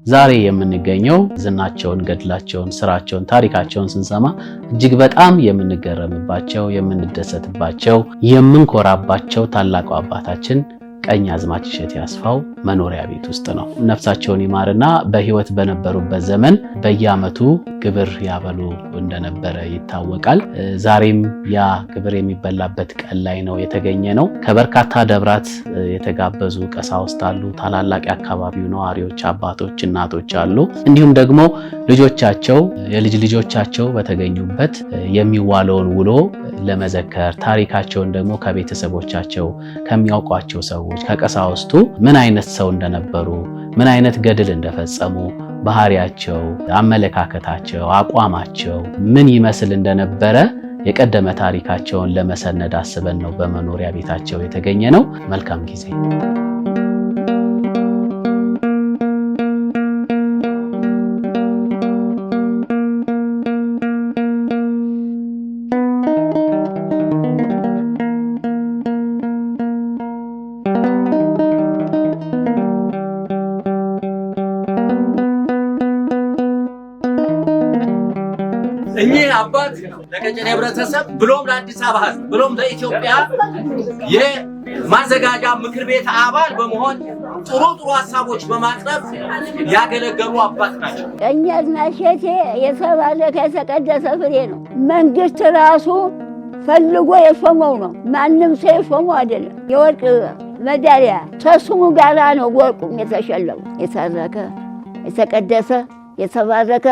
ዛሬ የምንገኘው ዝናቸውን፣ ገድላቸውን፣ ስራቸውን፣ ታሪካቸውን ስንሰማ እጅግ በጣም የምንገረምባቸው፣ የምንደሰትባቸው፣ የምንኮራባቸው ታላቁ አባታችን ቀኛዝማች እሸቴ አስፋው መኖሪያ ቤት ውስጥ ነው። ነፍሳቸውን ይማርና በህይወት በነበሩበት ዘመን በየዓመቱ ግብር ያበሉ እንደነበረ ይታወቃል። ዛሬም ያ ግብር የሚበላበት ቀን ላይ ነው የተገኘ ነው። ከበርካታ ደብራት የተጋበዙ ቀሳውስት አሉ። ታላላቅ የአካባቢው ነዋሪዎች፣ አባቶች፣ እናቶች አሉ። እንዲሁም ደግሞ ልጆቻቸው፣ የልጅ ልጆቻቸው በተገኙበት የሚዋለውን ውሎ ለመዘከር ታሪካቸውን ደግሞ ከቤተሰቦቻቸው ከሚያውቋቸው ሰዎች ከቀሳውስቱ ምን አይነት ሰው እንደነበሩ ምን አይነት ገድል እንደፈጸሙ ባህሪያቸው፣ አመለካከታቸው፣ አቋማቸው ምን ይመስል እንደነበረ የቀደመ ታሪካቸውን ለመሰነድ አስበን ነው በመኖሪያ ቤታቸው የተገኘ ነው። መልካም ጊዜ። እኚህ አባት ለቀጨኔ ህብረተሰብ ብሎም ለአዲስ አበባ ህዝብ ብሎም ለኢትዮጵያ የማዘጋጃ ምክር ቤት አባል በመሆን ጥሩ ሀሳቦች በማቅረብ ያገለገሉ አባት ናቸው። ቀኛዝማች እሸቴ የተባረከ የተቀደሰ ፍሬ ነው። መንግስት ራሱ ፈልጎ የሾመው ነው። ማንም ሰው የሾመው አይደለም። የወርቅ ሜዳሊያ ከስሙ ጋራ ነው ወርቁ የተሸለመው። የተባረከ የተቀደሰ የተባረከ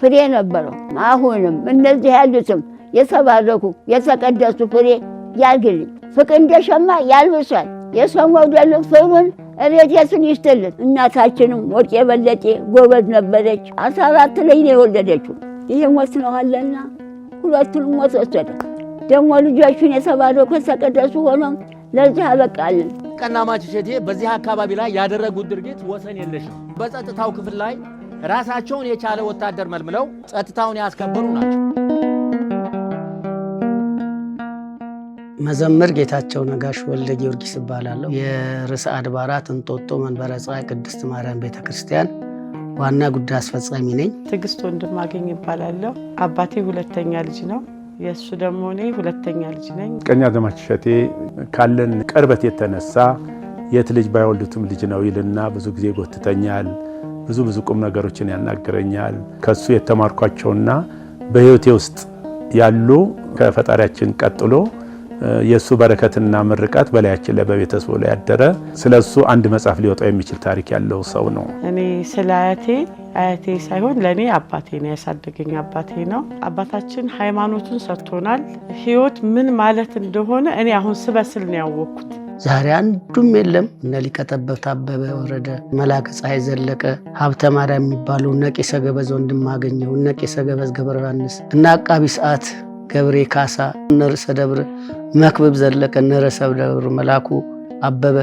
ፍሬ ነበረው። አሁንም እነዚህ ያሉትም የተባረኩ የተቀደሱ ፍሬ ያርግልኝ። ፍቅር እንደሸማ ያልብሳል። የሰው መውደድ ፍቅሩን እሬቴቱን ይስጥልን። እናታችንም ወርቄ በለጤ ጎበዝ ነበረች። 14 ላይ ነው የወለደችው። ይሄ ሞት ነው አለና ሁለቱንም ሞት ወሰደ። ደግሞ ልጆቹን የተባረኩ የተቀደሱ ሆነው ለዚህ አበቃልን። ቀኛዝማች እሸቴ በዚህ አካባቢ ላይ ያደረጉት ድርጊት ወሰን የለሽ ነው። በጸጥታው ክፍል ላይ ራሳቸውን የቻለ ወታደር መልምለው ጸጥታውን ያስከበሩ ናቸው። መዘምር ጌታቸው ነጋሽ ወልደ ጊዮርጊስ እባላለሁ። የርዕሰ አድባራት እንጦጦ መንበረ ፀሐይ ቅድስት ማርያም ቤተክርስቲያን ዋና ጉዳይ አስፈጻሚ ነኝ። ትዕግስት ወንድማገኝ እባላለሁ። አባቴ ሁለተኛ ልጅ ነው። የእሱ ደግሞ እኔ ሁለተኛ ልጅ ነኝ። ቀኛዝማች እሸቴ ካለን ቅርበት የተነሳ የት ልጅ ባይወልዱትም ልጅ ነው ይልና ብዙ ጊዜ ጎትተኛል። ብዙ ቁም ነገሮችን ያናገረኛል። ከሱ የተማርኳቸውና በህይወቴ ውስጥ ያሉ ከፈጣሪያችን ቀጥሎ የሱ በረከትና ምርቃት በላያችን ላይ በቤተሰቡ ላይ ያደረ ስለሱ አንድ መጽሐፍ ሊወጣው የሚችል ታሪክ ያለው ሰው ነው። እኔ ስለ አያቴ ሳይሆን ለኔ አባቴ ነው ያሳደገኝ። አባቴ ነው። አባታችን ሃይማኖቱን ሰጥቶናል። ህይወት ምን ማለት እንደሆነ እኔ አሁን ስበስል ነው ያወቅኩት። ዛሬ አንዱም የለም። እነ ሊቀ ጠበብት አበበ ወረደ፣ መላከ ፀሐይ ዘለቀ፣ ሀብተ ማርያም የሚባሉ እነ ቄሰ ገበዝ ወንድማገኘው፣ እነ ቄሰ ገበዝ ገብረ ዮሐንስ፣ እነ አቃቢ ሰዓት ገብሬ ካሳ፣ እነ ርዕሰ ደብር መክብብ ዘለቀ፣ እነ ርዕሰ ደብር መላኩ አበበ።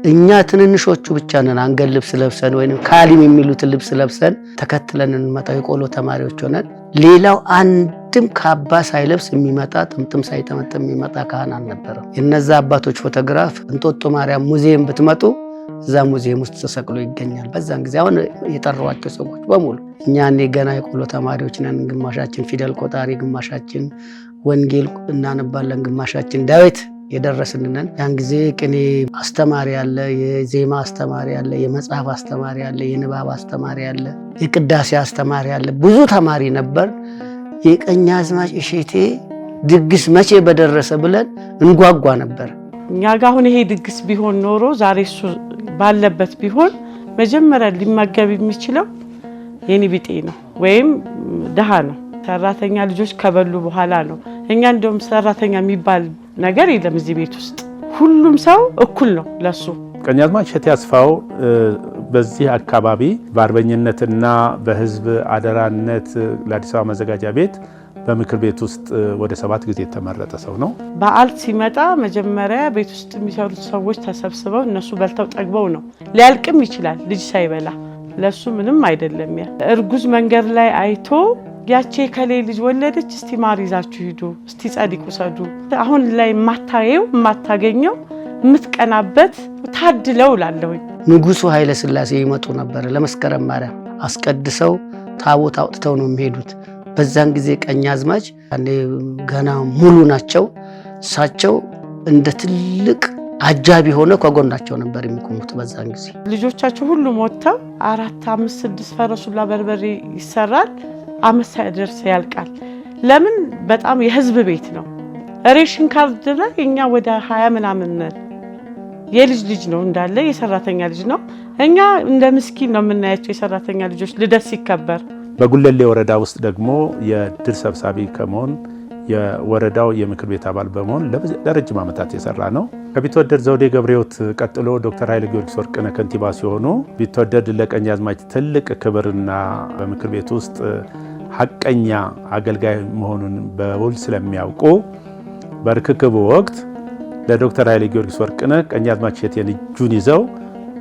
እኛ ትንንሾቹ ብቻ ነን አንገት ልብስ ለብሰን ወይንም ካሊም የሚሉትን ልብስ ለብሰን ተከትለን እንመጣው የቆሎ ተማሪዎች ሆነን። ሌላው አንድም ካባ ሳይለብስ የሚመጣ ጥምጥም ሳይጠመጥም የሚመጣ ካህን አልነበረም። የነዛ አባቶች ፎቶግራፍ እንጦጦ ማርያም ሙዚየም ብትመጡ እዛ ሙዚየም ውስጥ ተሰቅሎ ይገኛል። በዛን ጊዜ አሁን የጠሯቸው ሰዎች በሙሉ እኛ ገና የቆሎ ተማሪዎች ነን። ግማሻችን ፊደል ቆጣሪ፣ ግማሻችን ወንጌል እናነባለን፣ ግማሻችን ዳዊት የደረስንነን። ያን ጊዜ ቅኔ አስተማሪ አለ፣ የዜማ አስተማሪ አለ፣ የመጽሐፍ አስተማሪ አለ፣ የንባብ አስተማሪ አለ፣ የቅዳሴ አስተማሪ አለ። ብዙ ተማሪ ነበር። የቀኛዝማች እሸቴ ድግስ መቼ በደረሰ ብለን እንጓጓ ነበር። እኛ ጋር አሁን ይሄ ድግስ ቢሆን ኖሮ ዛሬ እሱ ባለበት ቢሆን መጀመሪያ ሊመገብ የሚችለው የኔ ቢጤ ነው ወይም ደሃ ነው። ሰራተኛ ልጆች ከበሉ በኋላ ነው። እኛ እንደውም ሰራተኛ የሚባል ነገር የለም እዚህ ቤት ውስጥ። ሁሉም ሰው እኩል ነው ለሱ። ቀኛዝማች እሸቴ አስፋው በዚህ አካባቢ በአርበኝነትና በህዝብ አደራነት ለአዲስ አበባ መዘጋጃ ቤት በምክር ቤት ውስጥ ወደ 7 ጊዜ የተመረጠ ሰው ነው። በዓል ሲመጣ መጀመሪያ ቤት ውስጥ የሚሰሩት ሰዎች ተሰብስበው እነሱ በልተው ጠግበው ነው። ሊያልቅም ይችላል ልጅ ሳይበላ፣ ለሱ ምንም አይደለም። ያ እርጉዝ መንገድ ላይ አይቶ ያቺ ከሌ ልጅ ወለደች፣ እስቲ ማር ይዛችሁ ሂዱ፣ እስቲ ጸዲቅ ውሰዱ። አሁን ላይ የማታገኘው የምትቀናበት ታድለው ላለሁኝ። ንጉሱ ኃይለ ሥላሴ ይመጡ ነበር ለመስከረም ማርያም አስቀድሰው ታቦት አውጥተው ነው የሚሄዱት። በዛን ጊዜ ቀኛዝማች ገና ሙሉ ናቸው። እሳቸው እንደ ትልቅ አጃቢ ሆነ ከጎናቸው ነበር የሚቆሙት። በዛን ጊዜ ልጆቻቸው ሁሉም ወጥተው 4፣ 5፣ 6 ፈረሱላ በርበሬ ይሰራል። አመት ሳይደርስ ያልቃል። ለምን? በጣም የህዝብ ቤት ነው። ሬሽን ካርድ ላይ እኛ ወደ 20 ምናምን ነን። የልጅ ልጅ ነው እንዳለ የሰራተኛ ልጅ ነው። እኛ እንደ ምስኪን ነው የምናያቸው የሰራተኛ ልጆች ልደት ሲከበር። በጉለሌ ወረዳ ውስጥ ደግሞ የድር ሰብሳቢ ከመሆን የወረዳው የምክር ቤት አባል በመሆን ለረጅም ዓመታት የሰራ ነው። ከቢትወደድ ዘውዴ ገብረሕይወት ቀጥሎ ዶክተር ኃይለ ጊዮርጊስ ወርቅነህ ከንቲባ ሲሆኑ ቢትወደድ ለቀኛዝማች ትልቅ ክብርና በምክር ቤት ውስጥ ሐቀኛ አገልጋይ መሆኑን በውል ስለሚያውቁ በርክክቡ ወቅት ለዶክተር ኃይለ ጊዮርጊስ ወርቅነህ ቀኛዝማች እሸቴን እጁን ይዘው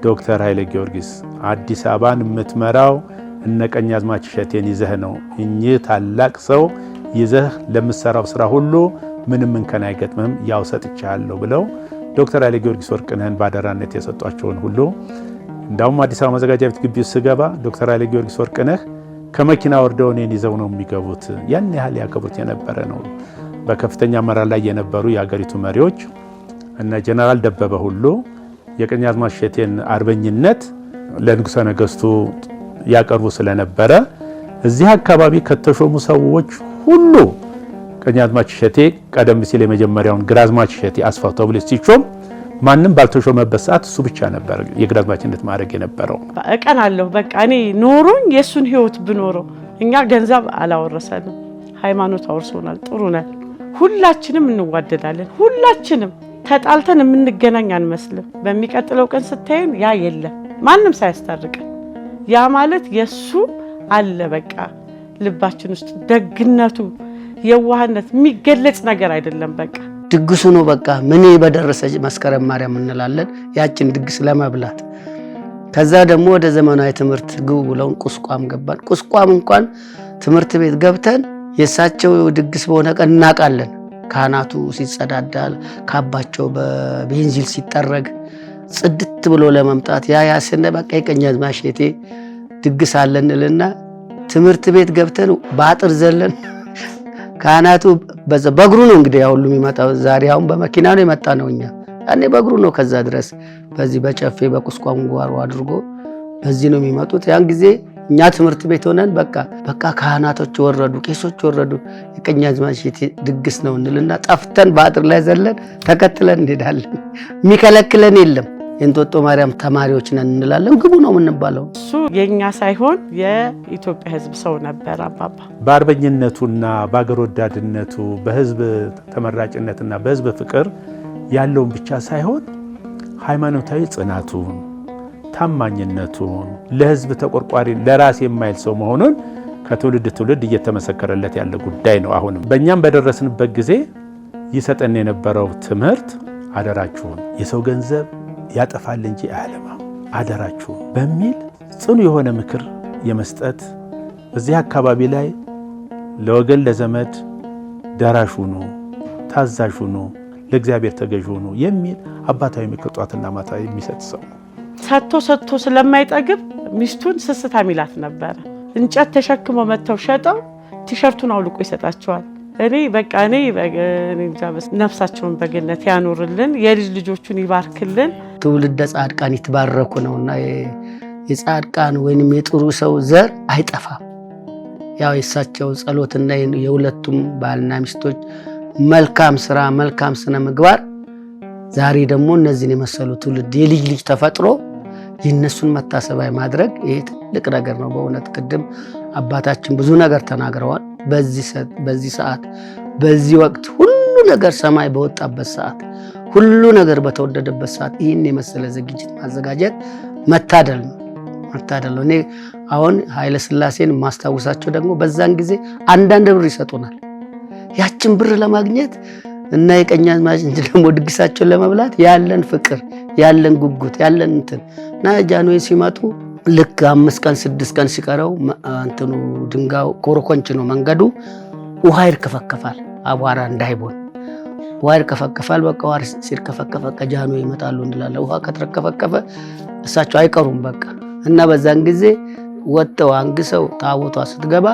ዶክተር ኃይለ ጊዮርጊስ አዲስ አበባን የምትመራው እነ ቀኛዝማች እሸቴን ይዘህ ነው። እኚህ ታላቅ ሰው ይዘህ ለምትሰራው ስራ ሁሉ ምንም እንከን አይገጥምህም፣ ያው ሰጥቻለሁ ብለው ዶክተር ኃይለ ጊዮርጊስ ወርቅነህን ባደራነት የሰጧቸውን ሁሉ እንዳውም አዲስ አበባ መዘጋጃ ቤት ግቢ ውስጥ ስገባ ዶክተር ኃይለ ጊዮርጊስ ወርቅነህ ከመኪና ወርደው እኔን ይዘው ነው የሚገቡት። ያን ያህል ያከብሩት የነበረ ነው። በከፍተኛ አመራር ላይ የነበሩ የአገሪቱ መሪዎች እነ ጀነራል ደበበ ሁሉ የቀኛዝማች እሸቴን አርበኝነት ለንጉሠ ነገሥቱ ያቀርቡ ስለነበረ እዚህ አካባቢ ከተሾሙ ሰዎች ሁሉ ቀኛዝማች እሸቴ ቀደም ሲል የመጀመሪያውን ግራዝማች እሸቴ አስፋው ተብሎ ሲሾም ማንም ባልተሾመበት ሰዓት እሱ ብቻ ነበር የግራዝማችነት ማድረግ የነበረው። እቀናለሁ በቃ እኔ ኖሮኝ የሱን ህይወት ብኖረው። እኛ ገንዘብ አላወረሰንም፣ ሃይማኖት አውርሶናል። ጥሩ ነን፣ ሁላችንም እንዋደዳለን። ሁላችንም ተጣልተን የምንገናኝ አንመስልም። በሚቀጥለው ቀን ስታየን ያ የለም ማንም ሳያስታርቀን። ያ ማለት የሱ አለ በቃ ልባችን ውስጥ ደግነቱ፣ የዋህነት የሚገለጽ ነገር አይደለም። በቃ ድግሱ ነው በቃ ምን በደረሰች መስከረም ማርያም እንላለን ያችን ድግስ ለመብላት። ከዛ ደግሞ ወደ ዘመናዊ ትምህርት ግቡ ብለውን ቁስቋም ገባን። ቁስቋም እንኳን ትምህርት ቤት ገብተን የሳቸው ድግስ በሆነ ቀን እናውቃለን። ካህናቱ ሲጸዳዳል፣ ካባቸው በቤንዚል ሲጠረግ ጽድት ብሎ ለመምጣት ያ ስነ በቃ የቀኛዝማች እሸቴ ድግስ አለንልና ትምህርት ቤት ገብተን በአጥር ዘለን ካህናቱ በእግሩ ነው እንግዲህ ያው ሁሉ የሚመጣው። ዛሬ አሁን በመኪና ነው የመጣ ነው። እኛ ያኔ በእግሩ ነው ከዛ ድረስ በዚህ በጨፌ በቁስቋም ጓሮ አድርጎ በዚህ ነው የሚመጡት። ያን ጊዜ እኛ ትምህርት ቤት ሆነን በቃ ካህናቶች ወረዱ፣ ቄሶች ወረዱ፣ የቀኛዝማች እሸቴ ድግስ ነው እንልና ጠፍተን በአጥር ላይ ዘለን ተከትለን እንሄዳለን። የሚከለክለን የለም። የእንጦጦ ማርያም ተማሪዎች ነን እንላለን። ግቡ ነው የምንባለው። እሱ የኛ ሳይሆን የኢትዮጵያ ሕዝብ ሰው ነበር አባባ። በአርበኝነቱና በአገር ወዳድነቱ በህዝብ ተመራጭነትና በህዝብ ፍቅር ያለውን ብቻ ሳይሆን ሃይማኖታዊ ጽናቱን፣ ታማኝነቱን፣ ለህዝብ ተቆርቋሪ ለራስ የማይል ሰው መሆኑን ከትውልድ ትውልድ እየተመሰከረለት ያለ ጉዳይ ነው። አሁንም በእኛም በደረስንበት ጊዜ ይሰጠን የነበረው ትምህርት አደራችሁን የሰው ገንዘብ ያጠፋል እንጂ አያለማም፣ አደራችሁ በሚል ጽኑ የሆነ ምክር የመስጠት እዚህ አካባቢ ላይ ለወገን ለዘመድ ደራሽ ሁኑ፣ ታዛዥ ሁኑ፣ ለእግዚአብሔር ተገዥ ሁኑ የሚል አባታዊ ምክር ጧትና ማታ የሚሰጥ ሰው ነው። ሰጥቶ ስለማይጠግብ ሚስቱን ስስታም ይላት ነበረ። እንጨት ተሸክመው መጥተው ሸጠው ቲሸርቱን አውልቆ ይሰጣቸዋል። እኔ ነፍሳቸውን በገነት ያኖርልን፣ የልጅ ልጆቹን ይባርክልን። ትውልደ ጻድቃን ይትባረኩ ነውና የጻድቃን ወይንም የጥሩ ሰው ዘር አይጠፋም። ያው የሳቸው ጸሎትና የሁለቱም ባልና ሚስቶች መልካም ስራ፣ መልካም ስነ ምግባር ዛሬ ደግሞ እነዚህን የመሰሉ ትውልድ የልጅ ልጅ ተፈጥሮ የነሱን መታሰቢያ ማድረግ ይሄ ትልቅ ነገር ነው። በእውነት ቅድም አባታችን ብዙ ነገር ተናግረዋል። በዚህ ሰዓት በዚህ ወቅት ሁሉ ነገር ሰማይ በወጣበት ሰዓት ሁሉ ነገር በተወደደበት ሰዓት ይህን የመሰለ ዝግጅት ማዘጋጀት መታደል ነው። እኔ አሁን ኃይለ ሥላሴን ማስታወሳቸው ደግሞ በዛን ጊዜ አንዳንድ ብር ይሰጡናል። ያችን ብር ለማግኘት እና የቀኛዝማች ደግሞ ድግሳቸውን ለመብላት ያለን ፍቅር፣ ያለን ጉጉት፣ ያለን እና ጃንሆይ ሲመጡ ልክ 5 ቀን 6 ቀን ሲቀረው እንትኑ ድንጋው ኮረኮንች ነው መንገዱ፣ ውሃ ይርከፈከፋል። አቧራ እንዳይቦን ውሃ ይርከፈከፋል። በቃ ውሃ ሲርከፈከፈ ጃንሆይ ይመጣሉ እንላለን። ውሃ ከተርከፈከፈ እሳቸው አይቀሩም በቃ እና በዛን ጊዜ ወጥተው አንግሰው ታቦቷ ስትገባ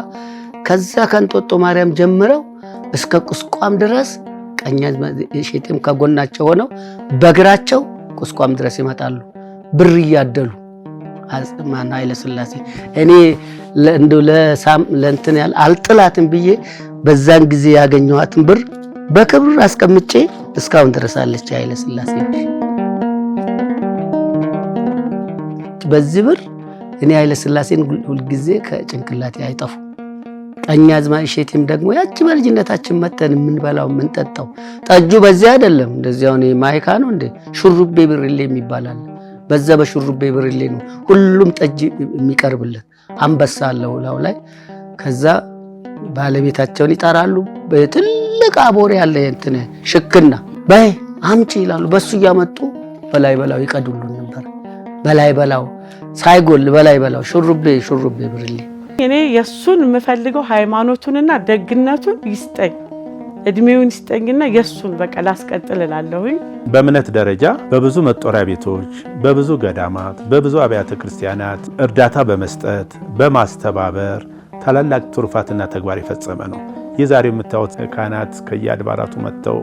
ከዛ ከእንጦጦ ማርያም ጀምረው እስከ ቁስቋም ድረስ ቀኛዝማች እሸቴም ከጎናቸው ሆነው በእግራቸው ቁስቋም ድረስ ይመጣሉ ብር እያደሉ። አጽማና ኃይለ ሥላሴ እኔ እንደው ለእንትን ያህል አልጥላትም ብዬ በዛን ጊዜ ያገኘኋትን ብር በክብር አስቀምጬ እስካሁን ድረስ አለች ኃይለ ሥላሴ። በዚህ ብር እኔ ኃይለ ሥላሴን ሁልጊዜ ከጭንቅላቴ አይጠፉ። ቀኛዝማች እሸቴም ደግሞ ያቺ በልጅነታችን መተን የምንበላው የምንጠጣው ጠጁ በዚህ አይደለም፣ እንደዚያው ነው ማይካ ነው እንደ ሹሩቤ ብርሌ የሚባላል። በዛ በሹሩቤ ብርሌ ነው ሁሉም ጠጅ የሚቀርብለት። አንበሳ አለው ላው ላይ። ከዛ ባለቤታቸውን ይጠራሉ። በትልቅ አቦሬ ያለ እንትን ሽክና በይ አምጪ ይላሉ። በሱ እያመጡ በላይ በላው ይቀዱልን ነበር። በላይ በላው ሳይጎል በላይ በላው ሹሩቤ ብርሌ። እኔ የሱን የምፈልገው ሃይማኖቱንና ደግነቱን ይስጠኝ፣ እድሜውን ይስጠኝና የሱን በቃ ላስቀጥል እላለሁኝ። በእምነት ደረጃ በብዙ መጦሪያ ቤቶች፣ በብዙ ገዳማት፣ በብዙ አብያተ ክርስቲያናት እርዳታ በመስጠት በማስተባበር ታላላቅ ትሩፋትና ተግባር የፈጸመ ነው። የዛሬው የምታዩት ካህናት ከየአድባራቱ መጥተው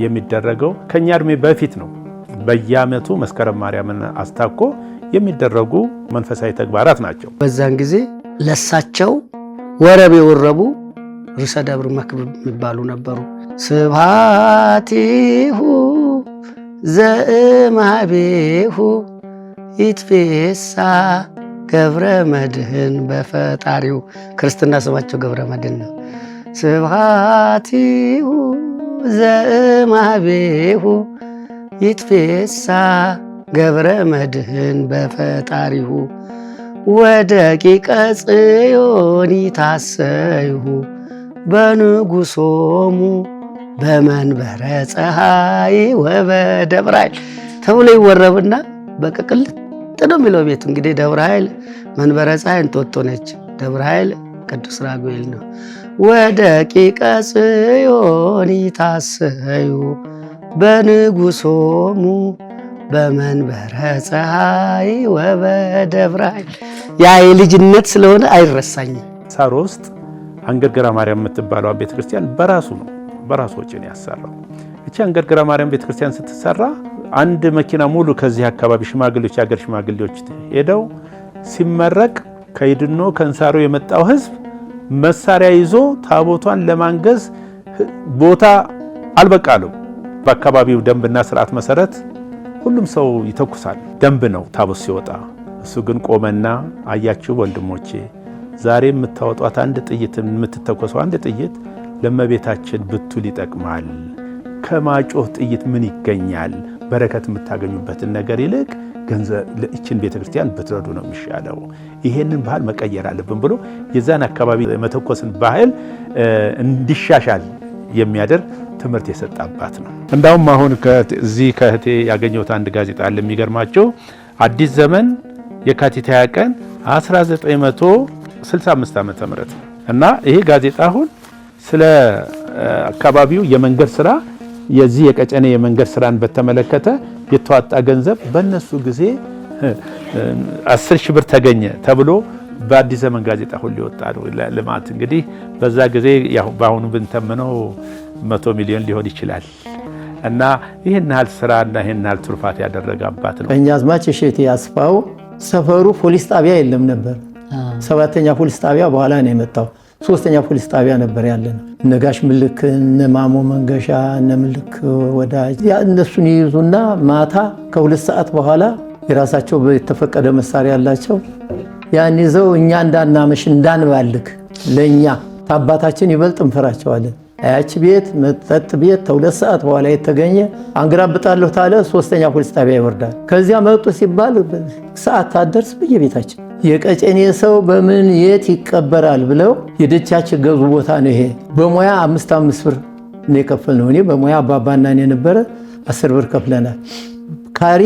የሚደረገው ከኛ እድሜ በፊት ነው። በየዓመቱ መስከረም ማርያምን አስታኮ የሚደረጉ መንፈሳዊ ተግባራት ናቸው። በዛን ጊዜ ለሳቸው ወረብ የወረቡ ርዕሰ ደብር መክብብ የሚባሉ ነበሩ። ስብሐቲሁ ዘእምኀቤሁ ይትፌሳ ገብረ መድኅን በፈጣሪው። ክርስትና ስማቸው ገብረ መድኅን ነው። ስብሐቲሁ ዘእምኀቤሁ ይትፌሳ ገብረ መድኅን በፈጣሪሁ ወደቂቀ ጽዮን ይታሰይሁ በንጉሶሙ በመንበረ ፀሐይ ወበደብረ ኃይል ተብሎ ይወረብና በቅቅል ጥዶ የሚለው ቤቱ እንግዲህ ደብረ ኃይል መንበረ ፀሐይ እንጦጦ ነች። ደብረ ኃይል ቅዱስ ራጉኤል ነው። ወደቂቀ ጽዮን ይታሰዩ በንጉሶሙ በመንበረ ፀሐይ ወበደብረ ኃይል። ያ የልጅነት ስለሆነ አይረሳኝም። ሳሮ ውስጥ አንገርገራ ማርያም የምትባለው ቤተክርስቲያን በራሱ ወጪ ነው ያሰራው። እቺ አንገርገራ ማርያም ቤተክርስቲያን ስትሰራ አንድ መኪና ሙሉ ከዚህ አካባቢ ሽማግሌዎች፣ የሀገር ሽማግሌዎች ሄደው ሲመረቅ ከይድኖ ከንሳሮ የመጣው ህዝብ መሳሪያ ይዞ ታቦቷን ለማንገዝ ቦታ አልበቃለው። በአካባቢው ደንብና ስርዓት መሰረት ሁሉም ሰው ይተኩሳል። ደንብ ነው ታቦት ሲወጣ። እሱ ግን ቆመና አያችሁ ወንድሞቼ፣ ዛሬ የምታወጧት አንድ ጥይት የምትተኮሰው አንድ ጥይት ለመቤታችን ብቱል ይጠቅማል። ከማጮህ ጥይት ምን ይገኛል? በረከት የምታገኙበትን ነገር ይልቅ ገንዘብ ለእችን ቤተክርስቲያን ብትረዱ ነው የሚሻለው። ይሄንን ባህል መቀየር አለብን ብሎ የዛን አካባቢ መተኮስን ባህል እንዲሻሻል የሚያደርግ ትምህርት የሰጣባት ነው። እንዳውም አሁን ከዚህ ከህቴ ያገኘሁት አንድ ጋዜጣ አለ የሚገርማቸው። አዲስ ዘመን የካቲት 20 ቀን 1965 ዓመተ ምህረት እና ይሄ ጋዜጣ አሁን ስለ አካባቢው የመንገድ ስራ የዚህ የቀጨኔ የመንገድ ስራን በተመለከተ የተዋጣ ገንዘብ በእነሱ ጊዜ 10 ሺህ ብር ተገኘ ተብሎ በአዲስ ዘመን ጋዜጣ ሁሉ ይወጣ ነው። ልማት እንግዲህ በዛ ጊዜ ያው በአሁኑ ብንተምነው 100 ሚሊዮን ሊሆን ይችላል። እና ይሄን ያህል ስራና ይሄን ያህል ትሩፋት ያደረጋባት ነው። ቀኛዝማች እሸቴ አስፋው ሰፈሩ ፖሊስ ጣቢያ የለም ነበር። 7ኛ ፖሊስ ጣቢያ በኋላ ነው የመጣው። 3ኛ ፖሊስ ጣቢያ ነበር ያለን። ነጋሽ ምልክ፣ እነ ማሞ መንገሻ፣ እነ ምልክ ወዳጅ እነሱን ይይዙና ማታ ከ2 ሰዓት በኋላ የራሳቸው የተፈቀደ መሳሪያ ያላቸው ያን ይዘው እኛ እንዳናመሽ እንዳንባልክ ለኛ ታባታችን ይበልጥ እንፈራቸዋለን። አያች ቤት መጠጥ ቤት ከ2 ሰዓት በኋላ የተገኘ አንግራብጣለሁ ታለ 3ኛ ፖሊስ ጣቢያ ይወርዳል። ከዚያ መጡ ሲባል ሰዓት ታደርስ በየቤታችን የቀጨኔ ሰው በምን የት ይቀበራል ብለው የደቻች ገዙ ቦታ ነው። ይሄ በሙያ 5 ብር ነው የከፈልነው። እኔ በሙያ አባባና እኔ ነበረ 10 ብር ከፍለናል። ካሪ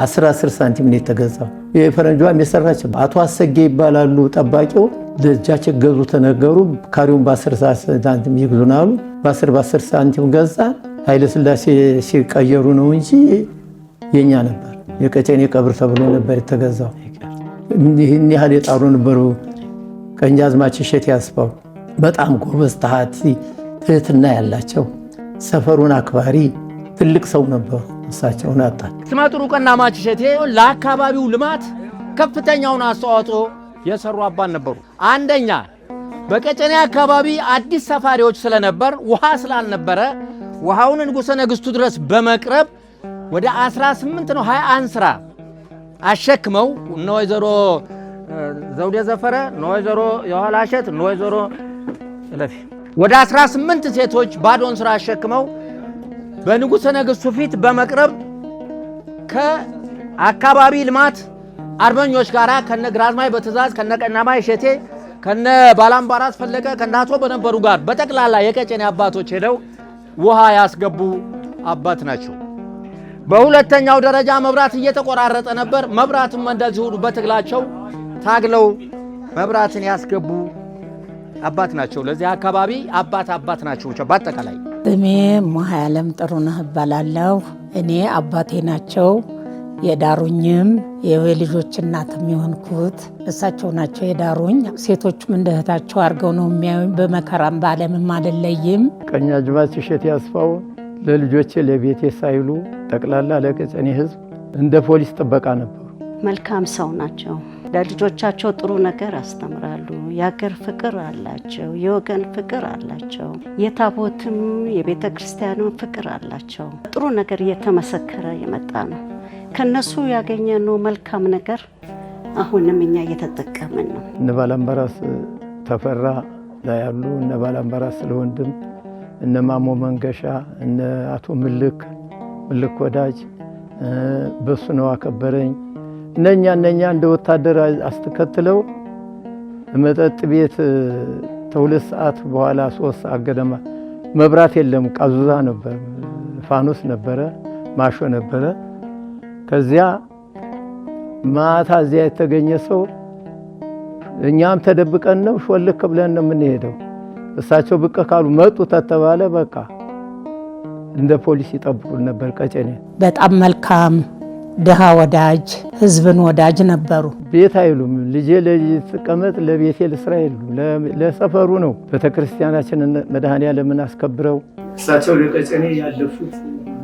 10 ሳንቲም ነው የተገዛው። የፈረንጇም የሰራች አቶ አሰጌ ይባላሉ ጠባቂው። ደጃች ገዙ ተነገሩ። ካሪውን በ10 ሳንቲም ይግዙናሉ። በ10 ሳንቲም ገዛን። ኃይለ ሥላሴ ሲቀየሩ ነው እንጂ የኛ ነበር። የቀጨኔ ቀብር ተብሎ ነበር የተገዛው። ይህን ያህል የጣሩ ነበሩ። ቀኛዝማች እሸቴ አስፋው በጣም ጎበዝ ታሃቲ፣ ትህትና ያላቸው ሰፈሩን አክባሪ ትልቅ ሰው ነበሩ። እሳቸውን አጣን። ስመጥሩ ቀኛዝማች እሸቴ ለአካባቢው ልማት ከፍተኛውን አስተዋጽኦ የሰሩ አባት ነበሩ። አንደኛ በቀጨኔ አካባቢ አዲስ ሰፋሪዎች ስለነበር ውሃ ስላልነበረ ውሃውን ንጉሠ ነገሥቱ ድረስ በመቅረብ ወደ 18 ነው 21 ስራ አሸክመው እነ ወይዘሮ ዘውዴ ዘፈረ፣ እነ ወይዘሮ የኋላሸት፣ እነ ወይዘሮ ለፊ ወደ 18 ሴቶች ባዶን ስራ አሸክመው በንጉሠ ነገሥቱ ፊት በመቅረብ ከአካባቢ ልማት አርበኞች ጋር ከነ ግራዝማች በትእዛዝ ከነ ቀኛዝማች እሸቴ ከነ ባላምባራስ ፈለቀ ከናቶ በነበሩ ጋር በጠቅላላ የቀጨኔ አባቶች ሄደው ውሃ ያስገቡ አባት ናቸው። በሁለተኛው ደረጃ መብራት እየተቆራረጠ ነበር። መብራትም እንደዚሁ በትግላቸው ታግለው መብራትን ያስገቡ አባት ናቸው። ለዚህ አካባቢ አባት ናቸው። በአጠቃላይ ስሜ ሙሃይ ዓለም ጥሩነህ እባላለሁ። እኔ አባቴ ናቸው። የዳሩኝም የልጆች እናትም የሆንኩት እሳቸው ናቸው የዳሩኝ። ሴቶቹም እንደ እህታቸው አድርገው ነው የሚያዩኝ። በመከራም በዓለምም አልለይም። ቀኛዝማች እሸቴ አስፋው ለልጆቼ ለቤቴ ሳይሉ ጠቅላላ ለቀጨኔ ሕዝብ እንደ ፖሊስ ጥበቃ ነበሩ። መልካም ሰው ናቸው። ለልጆቻቸው ጥሩ ነገር ያስተምራሉ። የሀገር ፍቅር አላቸው። የወገን ፍቅር አላቸው። የታቦትም የቤተ ክርስቲያንም ፍቅር አላቸው። ጥሩ ነገር እየተመሰከረ የመጣ ነው። ከነሱ ያገኘነው መልካም ነገር አሁንም እኛ እየተጠቀምን ነው። እነ ባላምባራስ ተፈራ ላይ ያሉ እነ ባላምባራስ ስለወንድም እነ ማሞ መንገሻ እነ አቶ ምልክ ወዳጅ በሱ ነው አከበረኝ እነኛ እንደ ወታደር አስተከትለው መጠጥ ቤት ተሁለት ሰዓት በኋላ 3 ሰዓት ገደማ መብራት የለም፣ ቃዙዛ ነበር፣ ፋኖስ ነበረ፣ ማሾ ነበረ። ከዚያ ማታ እዚያ የተገኘ ሰው እኛም ተደብቀን ነው ሾልክ ብለን ነው የምንሄደው። እሳቸው ብቅ ካሉ መጡ ተተባለ በቃ እንደ ፖሊስ ይጠብቁን ነበር። ቀጨኔ በጣም መልካም ድሃ ወዳጅ ህዝብን ወዳጅ ነበሩ። ቤት አይሉም ልጄ ለተቀመጥ ለቤቴ ለስራ ይሉ ለሰፈሩ ነው። ቤተክርስቲያናችን መድኃኔዓለምን አስከብረው እሳቸው ለቀጨኔ ያለፉት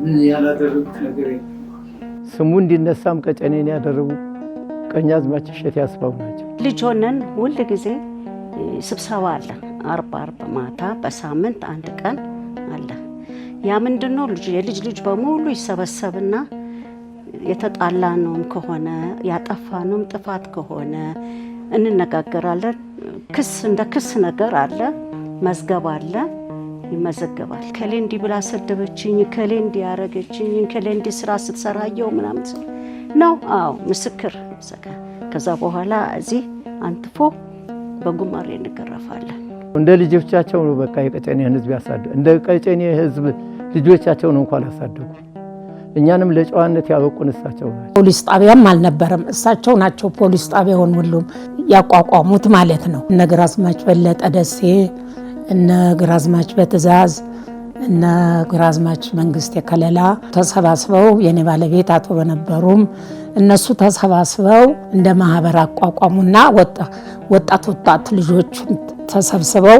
ምን ያላደረጉት ነገር ስሙ እንዲነሳም ቀጨኔን ያደረጉ ቀኛዝማች እሸቴ አስፋው ናቸው። ልጅ ሆነን ሁል ጊዜ ስብሰባ አለ። አርብ ማታ በሳምንት አንድ ቀን አለ። ያ ምንድነው የልጅ ልጅ በሙሉ ይሰበሰብና የተጣላነውም ከሆነ ያጠፋነውም ጥፋት ከሆነ እንነጋገራለን። እንደ ክስ ነገር አለ፣ መዝገብ አለ፣ ይመዘገባል። ከሌ እንዲህ ብላ ሰደበችኝ፣ ከሌ እንዲህ ያረገችኝ፣ ከሌ እንዲህ ስራ ስትሰራየው ምናምን ነው። አዎ ምስክር ዘጋ። ከዛ በኋላ እዚህ አንጥፎ በጉማሬ እንገረፋለን። እንደ ልጆቻቸው ነው በቃ የቀጨኔን ህዝብ ያሳደጉ። እንደ ቀጨኔ ህዝብ ልጆቻቸውን እንኳን ያሳደጉ። እኛንም ለጨዋነት ያበቁን እሳቸው ናቸው። ፖሊስ ጣቢያም አልነበረም፣ እሳቸው ናቸው ፖሊስ ጣቢያውን ሁሉም ያቋቋሙት ማለት ነው። እነ ግራዝማች በለጠ ደሴ፣ እነ ግራዝማች በትእዛዝ፣ እነ ግራዝማች መንግስት የከለላ ተሰባስበው የኔ ባለቤት አቶ በነበሩም እነሱ ተሰባስበው እንደ ማህበር አቋቋሙና ወጣት ልጆቹን ተሰብስበው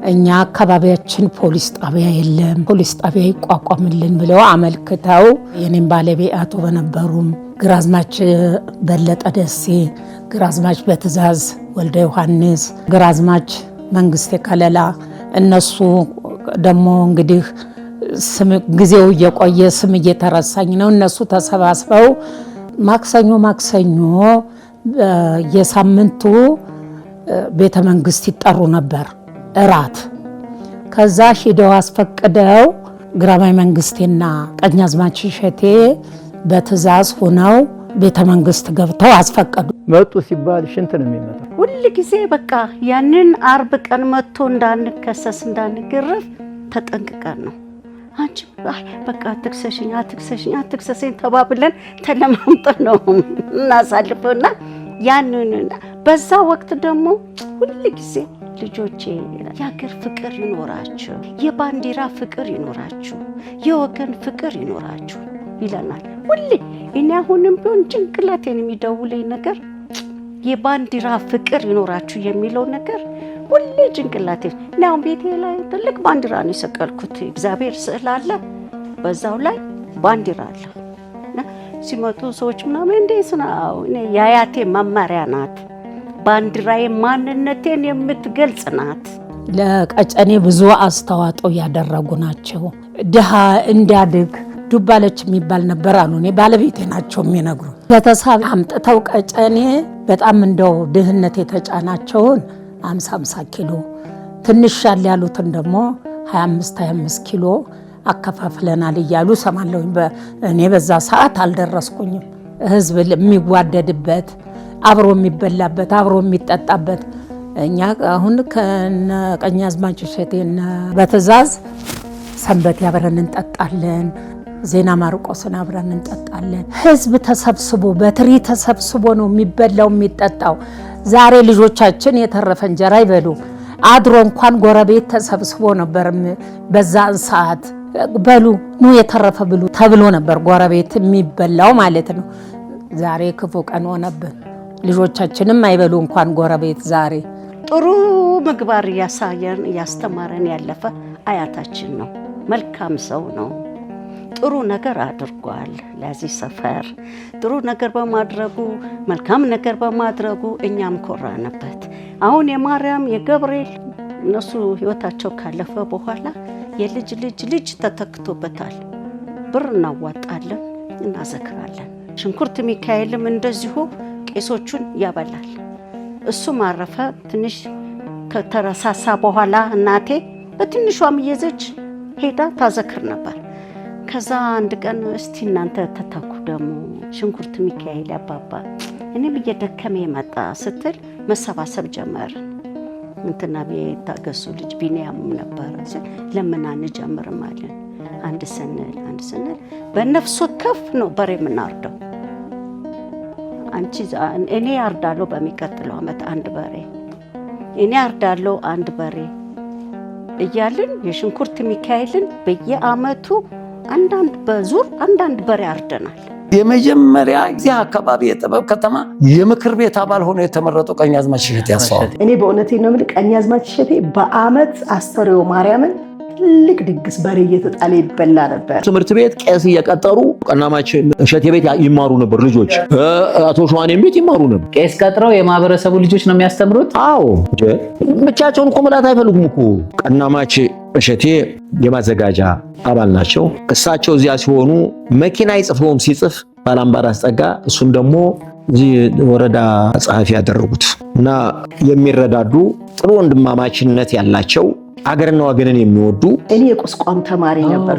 እኛ አካባቢያችን ፖሊስ ጣቢያ የለም፣ ፖሊስ ጣቢያ ይቋቋምልን ብለው አመልክተው የኔም ባለቤት አቶ በነበሩም ግራዝማች በለጠ ደሴ፣ ግራዝማች በትእዛዝ ወልደ ዮሐንስ፣ ግራዝማች መንግስት የከለላ እነሱ ደግሞ እንግዲህ ጊዜው እየቆየ ስም እየተረሳኝ ነው። እነሱ ተሰባስበው ማክሰኞ የሳምንቱ ቤተ መንግስት ይጠሩ ነበር እራት። ከዛ ሂደው አስፈቅደው ግራማዊ መንግስቴና ቀኛዝማች እሸቴ በትእዛዝ ሆነው ቤተ መንግስት ገብተው አስፈቀዱ። መጡ ሲባል ሽንት ነው የሚመጣው። ሁል ጊዜ በቃ ያንን አርብ ቀን መጥቶ እንዳንከሰስ እንዳንገረፍ ተጠንቅቀን ነው። አንቺ በቃ አትክሰሽኝ ተባብለን ተለማምጠን ነው እናሳልፈውና ያንን በዛ ወቅት ደግሞ ሁል ጊዜ ልጆቼ የሀገር ፍቅር ይኖራችሁ፣ የባንዲራ ፍቅር ይኖራችሁ፣ የወገን ፍቅር ይኖራችሁ ይለናል ሁሌ። እኔ አሁንም ቢሆን ጭንቅላቴን የሚደውለኝ ነገር የባንዲራ ፍቅር ይኖራችሁ የሚለው ነገር ሁሌ ጭንቅላቴ ነው። ቤቴ ላይ ትልቅ ባንዲራ ነው የሰቀልኩት። እግዚአብሔር ስዕል አለ፣ በዛው ላይ ባንዲራ አለ። ሲመጡ ሰዎች ምናምን እንዴት ነው? እኔ የአያቴ መመሪያ ናት። ባንዲራዬ ማንነቴን የምትገልጽ ናት። ለቀጨኔ ብዙ አስተዋጽኦ ያደረጉ ናቸው። ድሃ እንዲያድግ ዱባለች የሚባል ነበር አሉ። እኔ ባለቤቴ ናቸው የሚነግሩ። ለተሳብ አምጥተው ቀጨኔ በጣም እንደው ድህነት የተጫናቸውን 50 ኪሎ ትንሽ ያለ ያሉትን ደግሞ 25 ኪሎ አከፋፍለናል እያሉ ሰማለሁኝ። እኔ በዛ ሰዓት አልደረስኩኝም። ህዝብ የሚዋደድበት አብሮ የሚበላበት አብሮ የሚጠጣበት እኛ አሁን ከቀኛዝማች እሸቴና በትእዛዝ ሰንበት አብረን እንጠጣለን። ዜና ማርቆስን አብረን እንጠጣለን። ህዝብ ተሰብስቦ በትሪ ተሰብስቦ ነው የሚበላው የሚጠጣው። ዛሬ ልጆቻችን የተረፈ እንጀራ ይበሉ። አድሮ እንኳን ጎረቤት ተሰብስቦ ነበር። በዛን ሰዓት በሉ ኑ የተረፈ ብሉ ተብሎ ነበር ጎረቤት የሚበላው ማለት ነው። ዛሬ ክፉ ቀን ሆነብን። ልጆቻችንም አይበሉ እንኳን ጎረቤት። ዛሬ ጥሩ ምግባር እያሳየን እያስተማረን ያለፈ አያታችን ነው። መልካም ሰው ነው። ጥሩ ነገር አድርጓል። ለዚህ ሰፈር ጥሩ ነገር በማድረጉ መልካም ነገር በማድረጉ እኛም ኮራንበት። አሁን የማርያም የገብርኤል እነሱ ህይወታቸው ካለፈ በኋላ የልጅ ልጅ ልጅ ተተክቶበታል። ብር እናዋጣለን፣ እናዘክራለን። ሽንኩርት ሚካኤልም እንደዚሁ ቄሶቹን ያበላል። እሱ ማረፈ። ትንሽ ከተረሳሳ በኋላ እናቴ በትንሿም እየዘች ሄዳ ታዘክር ነበር። ከዛ አንድ ቀን እስቲ እናንተ ተተኩ ደግሞ ሽንኩርት ሚካኤል አባባ እኔም እየደከመ መጣ ስትል መሰባሰብ ጀመርን። እንትና ቤታገሱ ልጅ ቢኒያም ነበር። ለምን አንጀምርም አለን። አንድ ስንል በነፍስ ወከፍ ነው በሬ የምናርደው። እኔ አርዳለሁ በሚቀጥለው ዓመት አንድ በሬ፣ እኔ አርዳለሁ አንድ በሬ እያልን የሽንኩርት ሚካኤልን በየዓመቱ አንዳንድ በዙር አንዳንድ በሬ አርደናል። የመጀመሪያ ጊዜ አካባቢ የጥበብ ከተማ የምክር ቤት አባል ሆኖ የተመረጡ ቀኛዝማች እሸቴ አስፋው። እኔ በእውነቴ ነው የምልህ ቀኛዝማች እሸቴ በዓመት አስተርእዮ ማርያምን ትልቅ ድግስ በሬ እየተጣለ ይበላ ነበር። ትምህርት ቤት ቄስ እየቀጠሩ ቀናማች እሸቴ ቤት ይማሩ ነበር ልጆች። አቶ ሸዋኔም ቤት ይማሩ ነበር። ቄስ ቀጥረው የማህበረሰቡ ልጆች ነው የሚያስተምሩት። አዎ ብቻቸውን እኮ መላት አይፈልጉም እኮ። ቀናማች እሸቴ የማዘጋጃ አባል ናቸው። እሳቸው እዚያ ሲሆኑ መኪና ይጽፈውም ሲጽፍ ባላምባራስ ጸጋ፣ እሱም ደግሞ እዚህ ወረዳ ጸሐፊ ያደረጉት እና የሚረዳዱ ጥሩ ወንድማማችነት ያላቸው አገርና ወገንን የሚወዱ። እኔ የቁስቋም ተማሪ ነበር።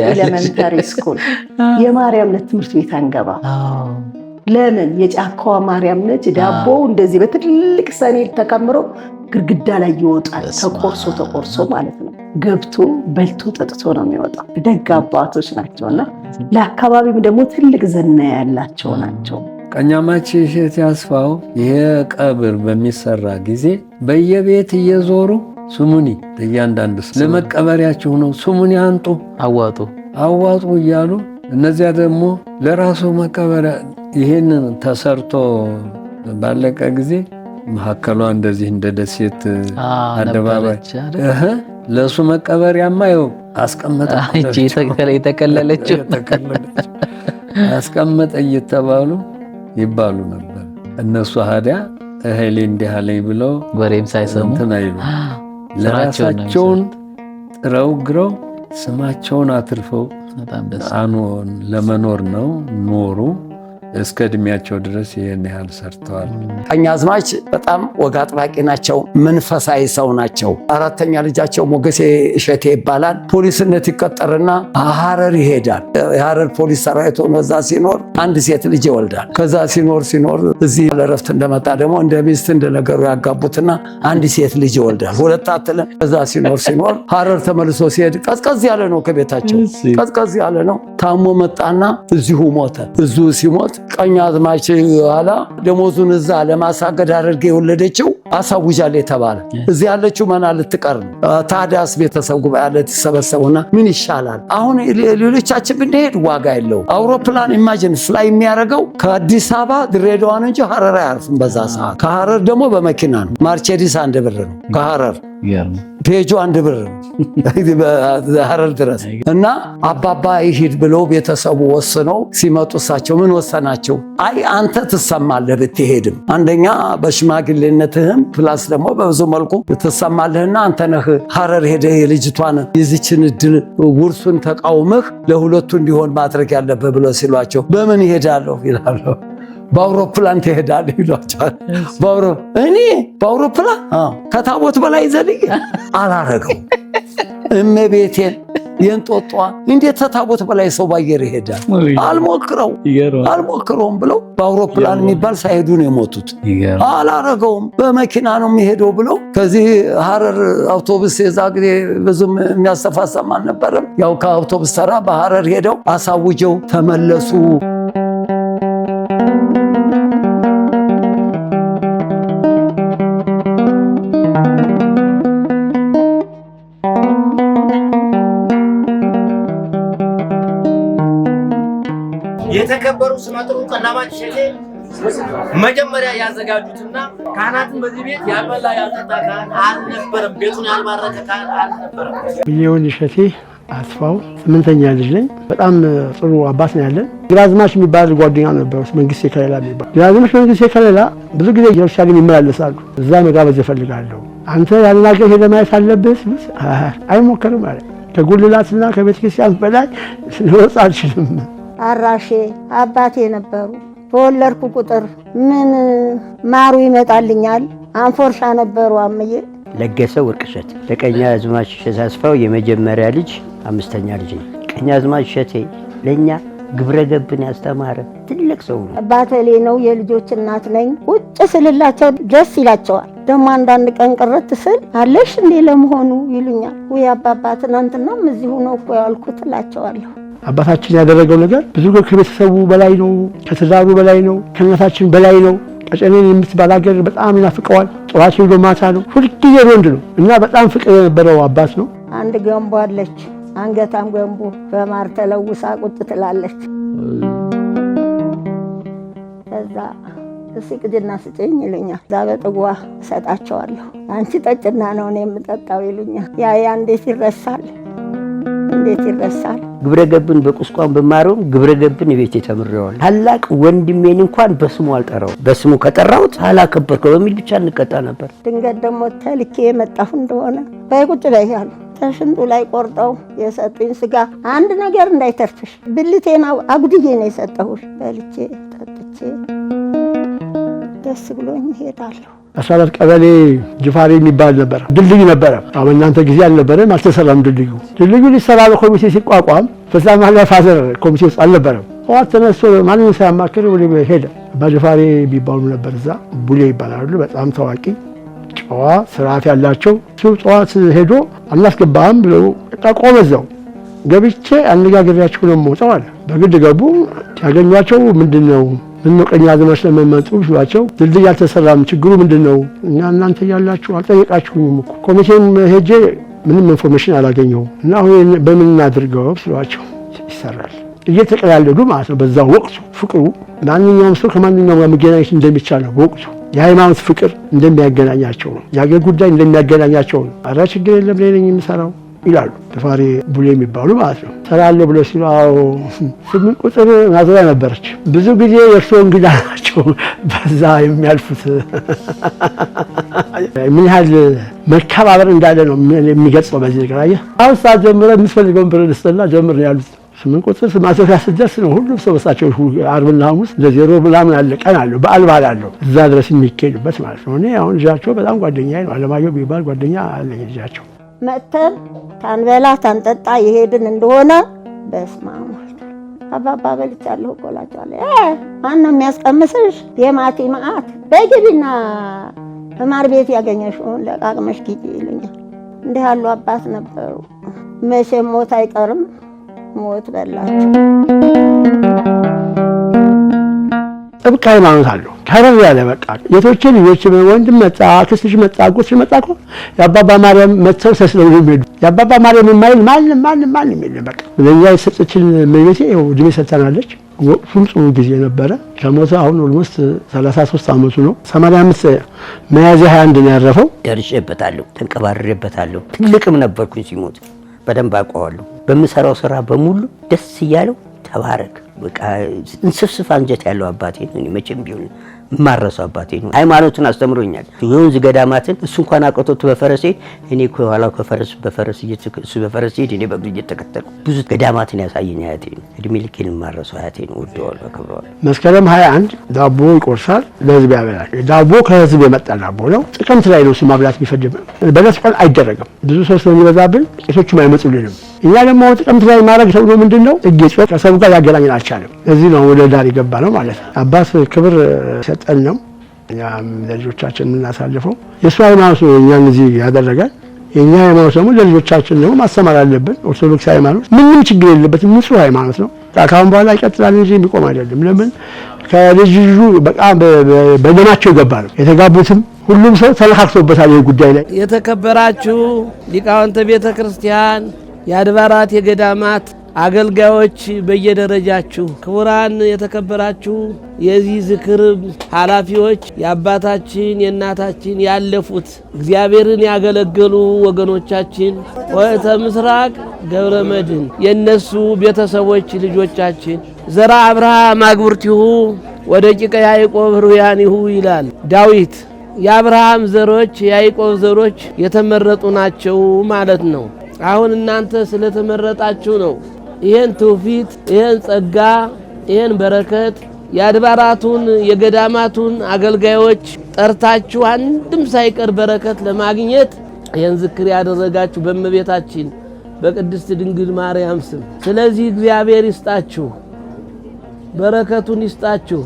ኤሌመንታሪ ስኩል የማርያም ዕለት ትምህርት ቤት አንገባ። ለምን? የጫካዋ ማርያም ነች። ዳቦ እንደዚህ በትልቅ ሰኔድ ተከምሮ ግድግዳ ላይ ይወጣል። ተቆርሶ ማለት ነው። ገብቶ በልቶ ጠጥቶ ነው የሚወጣው። ደግ አባቶች ናቸውና ለአካባቢም ደግሞ ትልቅ ዝና ያላቸው ናቸው። ቀኛዝማች እሸቴ አስፋው ይሄ ቀብር በሚሰራ ጊዜ በየቤት እየዞሩ ስሙኒ እያንዳንዱ ለመቀበሪያችሁ ነው ስሙኒ አንጡ አዋጡ እያሉ እነዚያ ደግሞ ለራሱ መቀበሪያ ይሄንን ተሰርቶ ባለቀ ጊዜ መሐከሏ እንደዚህ እንደ ደሴት አደባባይ ለሱ መቀበሪያማ ይኸው አስቀመጠ የተከለለችው አስቀመጠ እየተባሉ ይባሉ ነበር። እነሱ ሀዲያ እህሌ እንዲህ አለኝ ብለው ወሬም ሳይሰሙ እንትን አይሉ ለራሳቸውን ጥረው ግረው ስማቸውን አትርፈው ለመኖር ነው ኖሩ። እስከ እድሜያቸው ድረስ ይህን ያህል ሰርተዋል። ቀኛዝማች በጣም ወግ አጥባቂ ናቸው። መንፈሳዊ ሰው ናቸው። አራተኛ ልጃቸው ሞገሴ እሸቴ ይባላል። ፖሊስነት ይቀጠርና ሐረር ይሄዳል። የሐረር ፖሊስ ሰራዊት ሆኖ እዛ ሲኖር አንድ ሴት ልጅ ይወልዳል። ከዛ ሲኖር እዚህ ለረፍት እንደመጣ ደግሞ እንደ ሚስት እንደነገሩ ያጋቡትና አንድ ሴት ልጅ ይወልዳል። ሁለት አትልም። ከዛ ሲኖር ሐረር ተመልሶ ሲሄድ ቀዝቀዝ ያለ ነው፣ ከቤታቸው ቀዝቀዝ ያለ ነው። ታሞ መጣና እዚሁ ሞተ። እዚሁ ሲሞት ቀኛዝማች ኋላ ደሞዙን እዛ ለማሳገድ አድርጌ የወለደችው አሳውጃል የተባለ እዚህ ያለችው መና ልትቀር ነው። ታዲያስ ቤተሰብ ጉባኤ ያለ ተሰበሰቡና ምን ይሻላል አሁን ሌሎቻችን ብንሄድ ዋጋ የለው። አውሮፕላን ኢማጂን ፍላይ የሚያደርገው ከአዲስ አበባ ድሬዳዋን እንጂ ሐረር አያርፍም በዛ ሰዓት። ከሐረር ደግሞ በመኪና ነው። ማርቼዲስ 1 ብር ነው ከሐረር ፔጆ 1 ብር ነው ሐረር ድረስ። እና አባባ ይሂድ ብለው ቤተሰቡ ወስነው ሲመጡ እሳቸው ምን ወሰናቸው? አይ አንተ ትሰማለህ ብትሄድም፣ አንደኛ በሽማግሌነትህም ፕላስ ደግሞ በብዙ መልኩ ትሰማለህና አንተ ነህ ሐረር ሄደህ የልጅቷን የዚችን እድል ውርሱን ተቃውመህ ለሁለቱ እንዲሆን ማድረግ ያለብህ ብለው ሲሏቸው በምን ይሄዳለሁ ይላሉ። በአውሮፕላን ትሄዳለህ ይሏቸዋል። እኔ በአውሮፕላን ከታቦት በላይ ዘልዬ አላረገው እመቤቴን የእንጦጧ እንዴት ከታቦት በላይ ሰው ባየር ይሄዳል? አልሞክረውም ብለው በአውሮፕላን የሚባል ሳይሄዱ ነው የሞቱት። አላረገውም በመኪና ነው የሚሄደው ብለው ከዚህ ሐረር አውቶቡስ የዛ ጊዜ ብዙም የሚያስተፋሰም አልነበረም። ያው ከአውቶቡስ ተራ በሐረር ሄደው አሳውጀው ተመለሱ። የተከበሩ ስመጥሩ ቀናማች እሸቴ መጀመሪያ ያዘጋጁትና ካህናትን በዚህ ቤት ያልበላ ያልጠጣ ካህን አልነበረም፣ ቤቱን ያልባረከ ካህን አልነበረም። ሚሊዮን እሸቴ አስፋው 8ኛ ልጅ ነኝ። በጣም ጥሩ አባት ነው ያለን። ግራዝማች የሚባል ጓደኛ ነበር፣ መንግስቴ ከሌላ የሚባል ግራዝማች መንግስቴ ከሌላ ብዙ ጊዜ ኢየሩሳሌም ይመላለሳሉ። እዛ መጋበዝ እፈልጋለሁ፣ አንተ ያልናገር ሄደ ማየት አለብህ። አይሞከርም ማለት ከጉልላትና ከቤተክርስቲያን በላይ ልወጣ አልችልም። አራሼ አባቴ ነበሩ። በወለድኩ ቁጥር ምን ማሩ ይመጣልኛል። አንፎርሻ ነበሩ አምዬ። ለገሰ ወርቅሸት ለቀኛዝማች እሸቴ አስፋው የመጀመሪያ ልጅ 5ኛ ልጅ ነኝ። ቀኛዝማች እሸቴ ለኛ ግብረ ገብን ያስተማረ ትልቅ ሰው ነው። አባቴ ነው። የልጆች እናት ነኝ። ቁጭ ስልላቸው ደስ ይላቸዋል። ደግሞ አንዳንድ ቀን ቅርት ስል አለሽ እንዴ ለመሆኑ ይሉኛል። ወይ አባባ ትናንትናም እዚሁ ነው እኮ ያልኩት እላቸዋለሁ። አባታችን ያደረገው ነገር ብዙ ከቤተሰቡ በላይ ነው፣ ከትዳሩ በላይ ነው፣ ከእናታችን በላይ ነው። ቀጨኔን የምትባል ሀገር በጣም ይናፍቀዋል። ጠዋት ሄዶ ማታ ነው፣ ሁልጊዜ ወንድ ነው እና በጣም ፍቅር የነበረው አባት ነው። አንድ ገንቦ አለች፣ አንገታም ገንቦ በማር ተለውሳ ቁጭ ትላለች። ከዛ እስቅድና ስጭኝ ይሉኛል። እዛ በጥጓ እሰጣቸዋለሁ። አንቺ ጠጭና ነው እኔ የምጠጣው ይሉኛል። ያ እንዴት ይረሳል? እንዴት ይረሳል? ግብረ ገብን በቁስቋም በማረውም ግብረ ገብን ቤት ተምሬዋል። ታላቅ ወንድሜን እንኳን በስሙ አልጠራው። በስሙ ከጠራሁት አላከበርከው በሚል ብቻ እንቀጣ ነበር። ድንገት ደግሞ ተልኬ የመጣሁ እንደሆነ በቁጭ ላይ ያሉ ተሽንጡ ላይ ቆርጠው የሰጡኝ ስጋ አንድ ነገር እንዳይተርፍሽ ብልቴና አጉድዬ ነው የሰጠሁሽ። በልቼ ጠጥቼ ደስ ብሎኝ ሄዳለሁ። 14 ቀበሌ ጅፋሬ የሚባል ነበር፣ ድልድይ ነበረ። አሁን እናንተ ጊዜ አልነበረም፣ አልተሰራም ድልድዩ። ድልድዩ ሊሰራ በኮሚቴ ሲቋቋም በዛ ማለት ፋዘር ኮሚቴ ውስጥ አልነበረም። ጠዋት ተነስቶ ማንንም ሳያማክር ወደ ሄደ። በጅፋሬ የሚባሉ ነበር፣ እዛ ቡሌ ይባላሉ። በጣም ታዋቂ ጨዋ ስርዓት ያላቸው። እሱ ጠዋት ሄዶ አናስገባህም ብለው ቆመ። እዛው ገብቼ አነጋግሬያቸው ነው የምወጣው አለ። በግድ ገቡ። ሲያገኟቸው ምንድን ነው ምን ቀኛዝማች ለመመጡ ብሏቸው ድልድይ አልተሰራም፣ ችግሩ ምንድነው? እኛ እናንተ ያላችሁ አልጠየቃችሁም እኮ። ኮሚቴም ሄጄ ምንም ኢንፎርሜሽን አላገኘሁም እና አሁን በምን እናድርገው ብሏቸው ይሰራል። እየተቀላለዱ ማለት ነው። በዛ ወቅቱ ፍቅሩ ማንኛውም ሰው ከማንኛውም ጋር መገናኘት እንደሚቻለው ወቅቱ የሃይማኖት ፍቅር እንደሚያገናኛቸው ነው። የአገር ጉዳይ እንደሚያገናኛቸው ነው። ኧረ ችግር የለም ላይ ነኝ የምሰራው ይላሉ። ጅፋሬ ቡሌ የሚባሉ ማለት ነው። ሰራለሁ ብሎ ሲሉ 8 ቁጥር ማዘሪያ ነበረች። ብዙ ጊዜ የእርሶ እንግዳ ናቸው በዛ የሚያልፉት። ምን ያህል መከባበር እንዳለ ነው የሚገልጸው በዚህ ነገር። አየህ አሁን ሰዓት ጀምረ የምትፈልገውን ብር ልስጥና ጀምር ነው ያሉት። 8 ቁጥር ማዘሪያ ስደርስ ነው ሁሉም ሰው በሳቸው ዓርብና ሐሙስ ለዜሮ ምናምን አለ ቀን አለው በዓል አለው እዛ ድረስ የሚካሄድበት ማለት ነው። እኔ አሁን ልጃቸው በጣም ጓደኛዬ ነው። አለማየሁ የሚባል ጓደኛ አለኝ ልጃቸው። መተን ታንበላ ታንጠጣ የሄድን እንደሆነ በስማሙ አባባ በልቻለሁ እኮ እላቸዋለሁ። ማን ነው የሚያስቀምስሽ? የማቲ መዓት በግቢና ማር ቤት ያገኘሽውን ለቃቅመሽ ጊዜ ይሉኛል። እንዲህ ያሉ አባት ነበሩ። መቼም ሞት አይቀርም፣ ሞት በላቸው። ሃይማኖት አለው። ከረር ያለ በቃ የቶቼ ልጆች ወንድም መጣ፣ አክስትሽ መጣ፣ አጎትሽ መጣ እኮ የአባባ ማርያም መጥተው ተስለው ነው የሚሄዱ። የአባባ ማርያም የማይል ማንም የለም። በቃ ለኛ የሰጠችን እመቤቴ ይኸው ዕድሜ ሰጥታናለች። ወቅቱም ጥሩ ጊዜ ነበረ። ከሞተ አሁን ኦልሞስት 33 ዓመቱ ነው። 85 ሚያዝያ 21 ነው ያረፈው። ደርሼበታለሁ፣ ተንቀባርሬበታለሁ። ትልቅም ነበርኩኝ ሲሞት በደንብ አውቀዋለሁ። በምሰራው ስራ በሙሉ ደስ እያለው ተባረክ በቃ እንስፍስፍ አንጀት ያለው አባቴ ነው። መቼም ቢሆን ማረሰው አባቴ ነው። ሃይማኖትን አስተምሮኛል። የወንዝ ገዳማትን እሱ እንኳን አቆቶት በፈረስ እኔ እኮ ኋላው በፈረስ እሱ በፈረስ እኔ በእግር እየተከተልኩ ብዙ ገዳማትን ያሳየኝ አያቴ ነው። እድሜ ልኬን ማረሰው አያቴ ነው። ወደዋለሁ፣ አከብረዋለሁ። መስከረም 21 ዳቦ ይቆርሳል፣ ለህዝብ ያበላል። ዳቦ ከህዝብ የመጣ ዳቦ ነው። ጥቅምት ላይ ነው እሱ ማብላት የሚፈጅም። በዕለት ቀን አይደረግም። ብዙ ሰው ስለሚበዛብን ቄሶቹም አይመጡልንም። እኛ ደግሞ ጥቅምት ላይ ማድረግ ሰው ምንድን ነው እጌ ጽወት ከሰው ጋር ያገናኘን አልቻለም። እዚህ ነው ወደ ዳር የገባ ነው ማለት ነው። አባት ክብር ሰጠን ነው እኛም ለልጆቻችን የምናሳልፈው። የእሱ ሃይማኖት ነው እኛን እዚህ ያደረገን። የእኛ ሃይማኖት ደግሞ ለልጆቻችን ደግሞ ማስተማር አለብን። ኦርቶዶክስ ሃይማኖት ምንም ችግር የለበትም፣ ንጹህ ሃይማኖት ነው። ካሁን በኋላ ይቀጥላል እንጂ የሚቆም አይደለም። ለምን ከልጅ በጣም በደማቸው የገባ ነው። የተጋቡትም ሁሉም ሰው ተለካክቶበታል ይህ ጉዳይ ላይ። የተከበራችሁ ሊቃውንተ ቤተ ክርስቲያን፣ የአድባራት የገዳማት አገልጋዮች በየደረጃችሁ፣ ክቡራን የተከበራችሁ የዚህ ዝክር ኃላፊዎች፣ የአባታችን የእናታችን ያለፉት እግዚአብሔርን ያገለገሉ ወገኖቻችን፣ ወእተ ምስራቅ ገብረ መድኅን የነሱ ቤተሰቦች ልጆቻችን፣ ዘራ አብርሃም አግብርቲሁ ወደቂቀ ያዕቆብ ኅሩያኒሁ ይላል ዳዊት። የአብርሃም ዘሮች የያዕቆብ ዘሮች የተመረጡ ናቸው ማለት ነው። አሁን እናንተ ስለተመረጣችሁ ነው ይሄን ትውፊት፣ ይሄን ጸጋ፣ ይሄን በረከት የአድባራቱን የገዳማቱን አገልጋዮች ጠርታችሁ አንድም ሳይቀር በረከት ለማግኘት ይሄን ዝክር ያደረጋችሁ በእመቤታችን በቅድስት ድንግል ማርያም ስም። ስለዚህ እግዚአብሔር ይስጣችሁ፣ በረከቱን ይስጣችሁ፣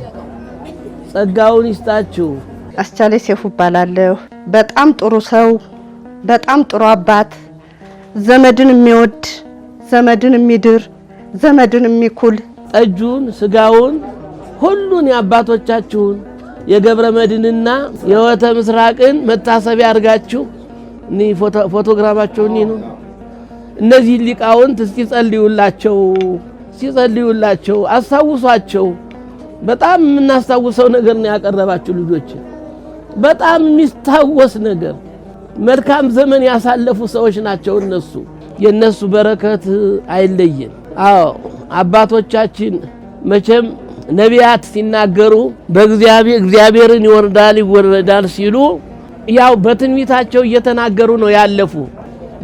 ጸጋውን ይስጣችሁ። አስቻለ ሴፉ እባላለሁ። በጣም ጥሩ ሰው፣ በጣም ጥሩ አባት፣ ዘመድን የሚወድ ዘመድን የሚድር ዘመድን የሚኩል ጠጁን ስጋውን ሁሉን የአባቶቻችሁን የገብረ መድኅንና የወተ ምስራቅን መታሰቢያ አድርጋችሁ ፎቶግራፋቸውን ነው እነዚህ ሊቃውንት ሲጸልዩላቸው አስታውሷቸው። በጣም የምናስታውሰው ነገር ነው ያቀረባችሁ ልጆች። በጣም የሚታወስ ነገር መልካም ዘመን ያሳለፉ ሰዎች ናቸው እነሱ። የነሱ በረከት አይለየን። አዎ አባቶቻችን መቼም ነቢያት ሲናገሩ እግዚአብሔርን ይወርዳል ሲሉ ያው በትንቢታቸው እየተናገሩ ነው ያለፉ።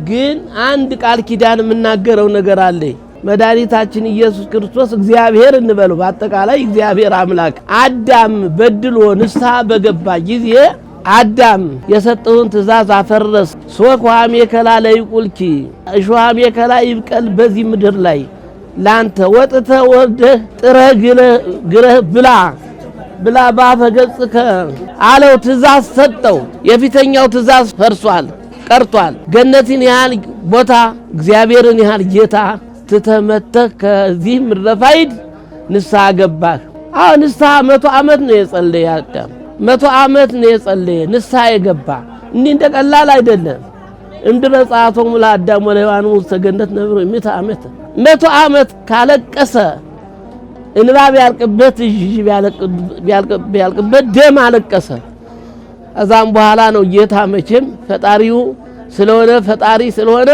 ግን አንድ ቃል ኪዳን የምናገረው ነገር አለ። መድኃኒታችን ኢየሱስ ክርስቶስ እግዚአብሔር እንበለው በአጠቃላይ እግዚአብሔር አምላክ አዳም በድሎ ንስሐ በገባ ጊዜ አዳም የሰጠውን ትእዛዝ አፈረስ። ሶኳሜ ከላ ለይቁልኪ እሾሃሜ ከላ ይብቀል በዚህ ምድር ላይ ላንተ ወጥተ ወርደህ ጥረህ ግረህ ብላ ባፈገጽከ አለው። ትእዛዝ ሰጠው። የፊተኛው ትእዛዝ ፈርሷል ቀርቷል። ገነትን ያህል ቦታ እግዚአብሔርን ያህል ጌታ ትተመተህ ከዚህ ምድረ ፋይድ ንስሐ ገባህ። ንስሐ 100 ዓመት ነው የጸለየ አዳም 100 ዓመት ነው የጸለየ ንስሐ የገባ። እንዲህ እንደቀላል አይደለም። እንድረ ጻአቶም ለአዳም ወለሔዋን ውስተ ገነት ነብሮ 100 ዓመት ካለቀሰ እንባ ቢያልቅበት ቢያልቅበት ደም አለቀሰ። እዛም በኋላ ነው ጌታ መቼም ፈጣሪው ስለሆነ ፈጣሪ ስለሆነ